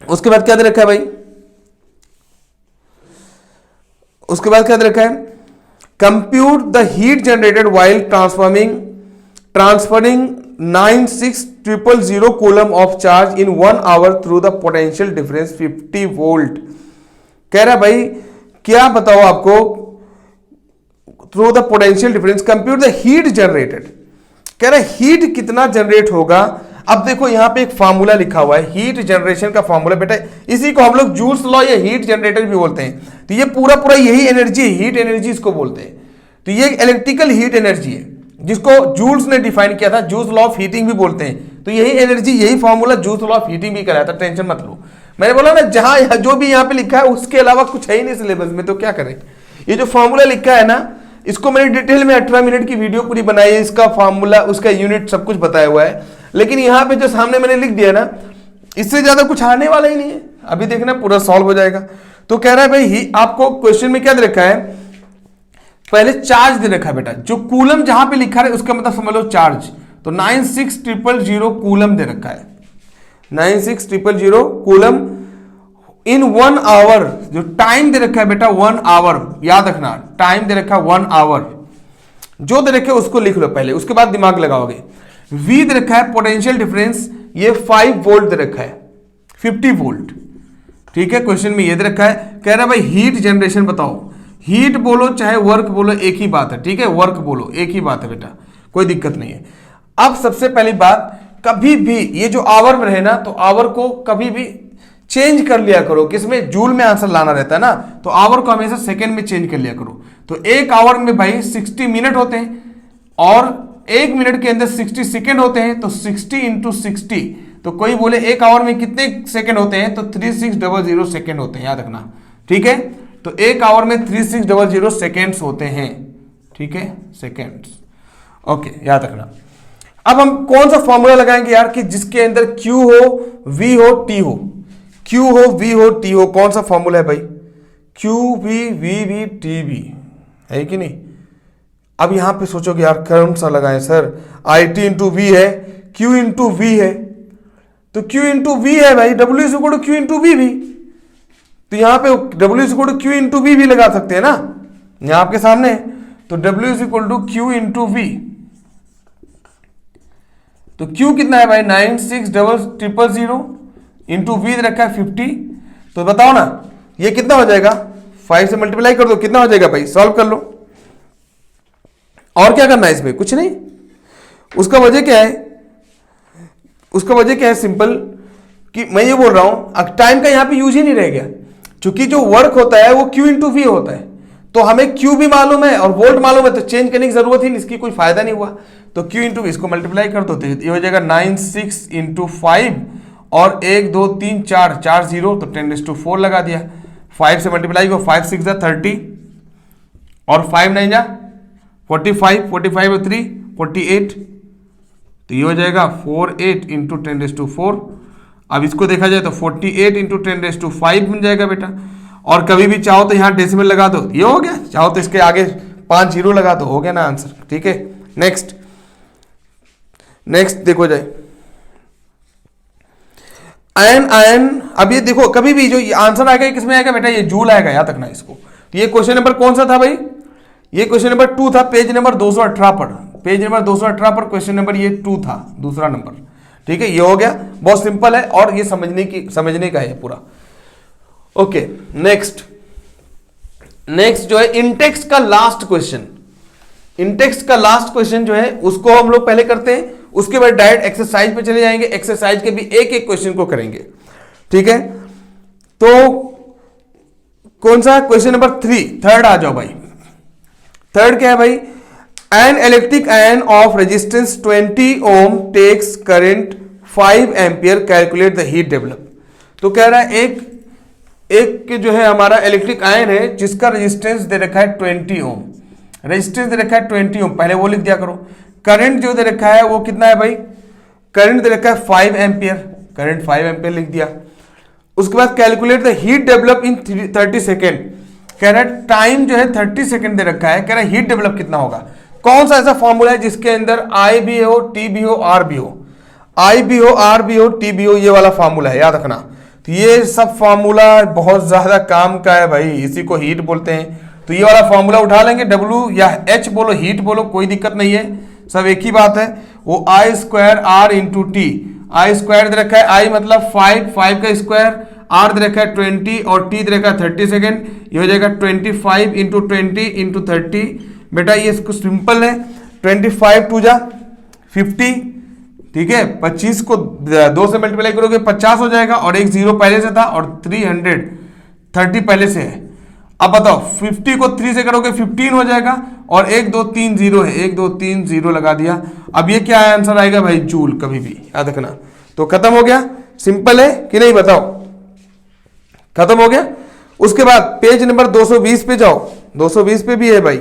उसके बाद क्या दे रखा है भाई, उसके बाद क्या दे रखा है, compute the heat generated while transferring 96000 coulomb of charge in 1 hour through the potential difference 50 volt. कह रहा है भाई क्या बताओ आपको, through the potential difference compute the heat generated. कह रहा है हीट कितना जनरेट होगा। अब देखो यहां पे एक फार्मूला लिखा हुआ है, हीट जनरेशन का फार्मूला बेटा, इसी को हम लोग जूल्स लॉ या हीट जनरेटर भी बोलते हैं। तो ये पूरा यही एनर्जी, हीट एनर्जी इसको बोलते हैं। तो ये इलेक्ट्रिकल हीट एनर्जी है जिसको जूल्स ने डिफाइन किया था, जूल्स लॉ ऑफ हीटिंग भी बोलते हैं। तो यही एनर्जी, यही formula joules law of heating भी कराया था, टेंशन मत लो। मैंने बोला ना जहां जो भी यहां पे लिखा है उसके अलावा कुछ है ही नहीं सिलेबस में, तो क्या करें। ये जो फॉर्मूला लिखा है ना, इसको मैंने डिटेल में 18 मिनट की वीडियो पूरी बनाई है, इसका फॉर्मूला, उसका यूनिट सब कुछ बताया हुआ है। लेकिन यहां पे जो सामने मैंने लिख दिया ना, इससे ज्यादा कुछ आने वाला ही नहीं है। अभी देखना पूरा सॉल्व हो जाएगा। तो कह रहा है भाई आपको क्वेश्चन में क्या दे रखा है, पहले चार्ज दे रखा है बेटा, जो कूलम जहां पे लिखा है उसका मतलब समझ लो चार्ज। तो 96000 कूलम दे रखा है, 96000 कूलम इन 1 आवर। जो टाइम दे रखा है बेटा 1 आवर, याद रखना टाइम दे रखा है 1 आवर। जो दे रखे उसको लिख लो पहले, उसके बाद दिमाग लगाओगे। V दे रखा है पोटेंशियल डिफरेंस, ये 5 वोल्ट दे रखा है, 50 वोल्ट। ठीक है, क्वेश्चन में ये दे रखा है। कह रहा है भाई हीट जनरेशन बताओ, हीट बोलो चाहे वर्क बोलो एक ही बात है। ठीक है, वर्क बोलो एक ही बात है बेटा, कोई दिक्कत नहीं है। अब सबसे पहली बात, कभी भी ये जो आवर में रहे ना, तो आवर को कभी भी चेंज कर लिया करो, किसमें, जूल में आंसर लाना रहता है ना, तो आवर को हमेशा सेकंड में चेंज कर लिया करो। तो एक आवर में भाई 60 मिनट होते हैं और 1 मिनट के अंदर 60 सेकंड होते हैं, तो 60 इंटू 60, तो कोई बोले एक आवर में कितने सेकंड होते हैं, तो 3600 सेकंड होते हैं, याद रखना। ठीक है, तो एक आवर में 3600 सेकेंड्स होते हैं। ठीक है, सेकेंड्स, ओके, याद रखना। अब हम कौन सा फॉर्मूला लगाएंगे यार, कि जिसके अंदर Q हो, V हो, T हो, Q हो, V हो, T हो, कौन सा फॉर्मूला है भाई, Q V V V T V है कि नहीं। अब यहां पे सोचोगे यार कौन सा लगाएं सर, IT इंटू V है, Q इंटू V है, तो Q इंटू V है भाई, W is equal to Q into V भी, तो यहां पे W is equal to Q into V भी लगा सकते हैं ना, यहां आपके सामने। तो W is equal to Q into V, तो Q कितना है भाई 96000 इंटू V रखा है 50। तो बताओ ना ये कितना हो जाएगा, 5 से मल्टीप्लाई कर दो, कितना हो जाएगा भाई, सॉल्व कर लो। और क्या करना है इसमें, कुछ नहीं। उसका वजह क्या है, उसका वजह क्या है, सिंपल, कि मैं ये बोल रहा हूं टाइम का यहां पे यूज ही नहीं रह गया, क्योंकि जो वर्क होता है वो Q इंटू V होता है। तो हमें Q भी मालूम है और वोल्ट मालूम है, तो चेंज करने की जरूरत ही नहीं, इसकी कोई फायदा नहीं हुआ। तो Q इंटू V, इसको मल्टीप्लाई कर दो, ये हो जाएगा 96 इंटू 5 और 1 2 3 4 4 0, तो 10⁴ लगा दिया। 5 से मल्टीप्लाई को, 5 6 30 और 5 9 जा 45, 45 और 3 48, तो ये हो जाएगा 48 इंटू 10⁴। अब इसको देखा जाए तो 48 इंटू 10⁵ बन जाएगा बेटा। और कभी भी चाहो तो यहाँ डेसिमल लगा दो, ये हो गया, चाहो तो इसके आगे 5 0 लगा दो, हो गया ना आंसर। ठीक है, नेक्स्ट नेक्स्ट देखो जाए, आयन। अब ये देखो कभी भी जो आंसर आएगा किसमें आएगा बेटा, ये जूल आएगा, याद रखना इसको। तो ये क्वेश्चन नंबर कौन सा था भाई, ये क्वेश्चन नंबर 2 था, पेज नंबर 218 पर, पेज नंबर 218 पर क्वेश्चन नंबर ये 2 था, दूसरा नंबर। ठीक है, ये हो गया, बहुत सिंपल है और ये समझने का है पूरा। ओके, नेक्स्ट नेक्स्ट जो है इंटेक्स्ट का लास्ट क्वेश्चन, इंटेक्स्ट का लास्ट क्वेश्चन जो है उसको हम लोग पहले करते हैं, उसके बाद डायरेक्ट एक्सरसाइज पे चले जाएंगे, एक्सरसाइज के भी एक एक क्वेश्चन को करेंगे, ठीक है। तो कौन सा क्वेश्चन नंबर 3, थर्ड आ जाओ भाई। थर्ड क्या है भाई, an electric iron of resistance 20 ohm takes current 5 ampere, calculate the heat develop. तो कह रहा है एक जो है हमारा इलेक्ट्रिक आयन है जिसका रेजिस्टेंस दे रखा है 20 ओम, रेजिस्टेंस दे रखा है 20 ओम, पहले वो लिख दिया करो। करंट जो दे रखा है वो कितना है भाई, करंट दे रखा है 5 एम्पियर, करंट 5 एम्पियर लिख दिया। उसके बाद calculate the heat develop in 30 second, कह रहा है टाइम जो है 30 सेकेंड दे रखा है, कह रहा है हीट डेवलप कितना होगा। कौन सा ऐसा फॉर्मूला है जिसके अंदर आई भी हो, टी भी हो, आर भी हो, आई भी हो, आर भी हो, टी भी हो, ये वाला फॉर्मूला है, याद रखना। तो ये सब फॉर्मूला बहुत ज्यादा काम का है भाई, इसी को हीट बोलते हैं। तो ये वाला फॉर्मूला उठा लेंगे, डब्ल्यू या एच बोलो, हीट बोलो, कोई दिक्कत नहीं है, सब एक ही बात है। वो I square R into T, I square दे रखा है, आई मतलब 5 का स्क्वायर, आर दे रखा है 20 और टी दे रखा है 30 सेकेंड, ये हो जाएगा 25 इंटू 20 इंटू 30। बेटा ये इसको सिंपल है, 25 टू जा 50, ठीक है, 25 को 2 से मल्टीप्लाई करोगे 50 हो जाएगा, और एक जीरो पहले से था और 330 पहले से है। अब बताओ 50 को 3 से करोगे 15 हो जाएगा, और 1 2 3 जीरो है, 1 2 3 जीरो लगा दिया। अब ये क्या आंसर आएगा भाई, जूल, कभी भी याद रखना। तो खत्म हो गया, सिंपल है कि नहीं बताओ, खत्म हो गया। उसके बाद पेज नंबर 220 पे जाओ, 220 पे भी है भाई,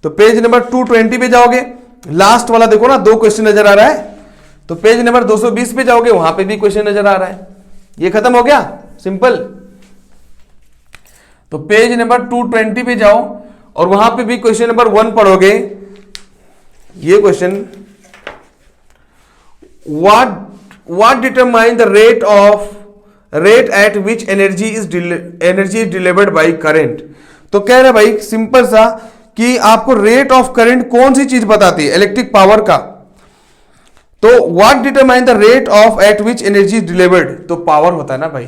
तो पेज नंबर 220 पे जाओगे, लास्ट वाला देखो ना, 2 क्वेश्चन नजर आ रहा है, तो पेज नंबर 220 पे जाओगे, वहां पे भी क्वेश्चन नजर आ रहा है। ये खत्म हो गया, सिंपल। तो पेज नंबर 220 पे जाओ और वहां पे भी क्वेश्चन नंबर 1 पढ़ोगे। ये question, what determine the rate at which energy is delivered by current. तो कह रहे भाई सिंपल सा कि आपको रेट ऑफ करंट कौन सी चीज बताती है, इलेक्ट्रिक पावर का। तो what determine the rate of eight which energy is delivered, तो पावर होता है ना भाई,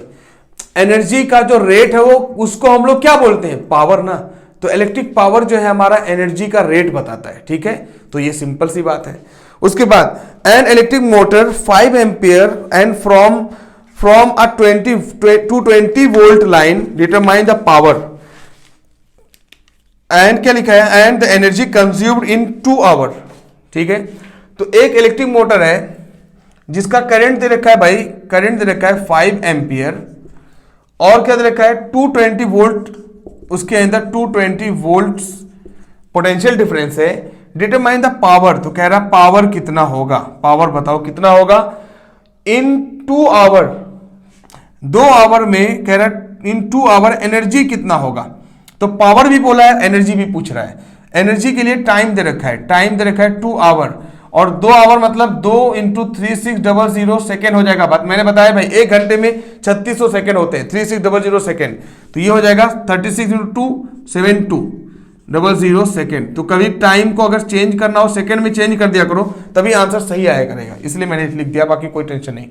एनर्जी का जो रेट है वो, उसको हम लोग क्या बोलते हैं, पावर ना। तो इलेक्ट्रिक पावर जो है हमारा एनर्जी का रेट बताता है, ठीक है। तो ये सिंपल सी बात है। उसके बाद an electric motor 5 ampere and from a 20 volt line determine the power, and क्या लिखा है, and the energy consumed in 2 hour, ठीक है। तो एक इलेक्ट्रिक मोटर है जिसका करंट दे रखा है भाई, करंट दे रखा है 5 एम्पियर, और क्या दे रखा है 220 वोल्ट, उसके अंदर 220 वोल्ट पोटेंशियल डिफरेंस है। डिटरमाइन द पावर, तो कह रहा पावर कितना होगा, पावर बताओ कितना होगा इन 2 आवर, 2 आवर में, कह रहा इन 2 आवर एनर्जी कितना होगा। तो पावर भी बोला है, एनर्जी भी पूछ रहा है। एनर्जी के लिए टाइम दे रखा है, टाइम दे रखा है 2 आवर, और 2 आवर मतलब 2 इंटू 3600 सेकेंड हो जाएगा। बात मैंने बताया भाई, 1 घंटे में 3600 सेकेंड होते हैं, 3600 सेकेंड, तो ये हो जाएगा 36 इंटू 7200 सेकेंड। तो कभी टाइम को अगर चेंज करना हो सेकेंड में चेंज कर दिया करो, तभी आंसर सही आया करेगा, इसलिए मैंने लिख दिया, बाकी कोई टेंशन नहीं।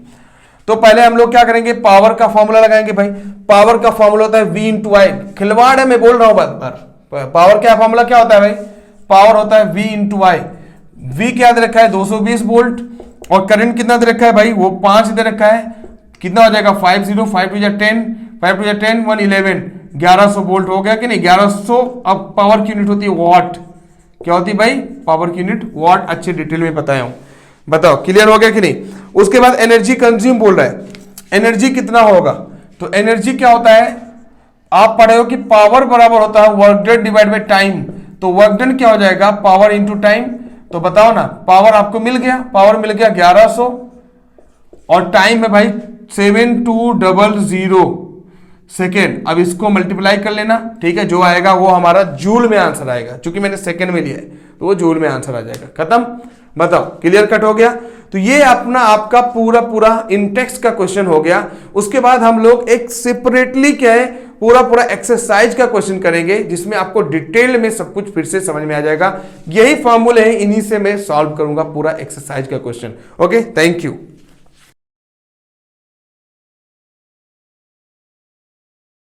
तो पहले हम लोग क्या करेंगे, पावर का फॉर्मूला लगाएंगे भाई। पावर का फॉर्मूला होता है V इंटू आई, खिलवाड़ है मैं बोल रहा हूं बार, पावर का फॉर्मूला क्या होता है भाई, पावर होता है V इंटू आई। V क्या दे रखा है 220 वोल्ट, और करंट कितना दे रखा है भाई, वो 5 दे रखा है, कितना हो जाएगा 50, 5 टू 10, 5 टू 10 111, 1100 वोल्ट हो गया कि नहीं, 1100। अब पावर की यूनिट होती है वॉट, क्या होती है भाई, पावर की यूनिट वॉट, अच्छे डिटेल में बताया हूं, बताओ क्लियर हो गया कि नहीं। उसके बाद एनर्जी कंज्यूम बोल रहा है, एनर्जी कितना होगा, तो एनर्जी क्या होता है, आप पढ़े हो कि पावर बराबर होता है work done divide by time. तो वर्क डन क्या हो जाएगा, पावर इंटू टाइम। तो बताओ ना, पावर आपको मिल गया, पावर मिल गया 1100, और टाइम है भाई 7200 सेकेंड। अब इसको मल्टीप्लाई कर लेना, ठीक है, जो आएगा वो हमारा जूल में आंसर आएगा, क्योंकि मैंने सेकेंड में लिया है तो वो जूल में आंसर आ जाएगा। खत्म, बताओ क्लियर कट हो गया। तो ये अपना आपका पूरा इंटेक्स्ट का क्वेश्चन हो गया। उसके बाद हम लोग एक सेपरेटली क्या है, पूरा एक्सरसाइज का क्वेश्चन करेंगे, जिसमें आपको डिटेल में सब कुछ फिर से समझ में आ जाएगा। यही फॉर्मूले हैं, इन्हीं से मैं सॉल्व करूंगा पूरा एक्सरसाइज का क्वेश्चन। Okay, thank you.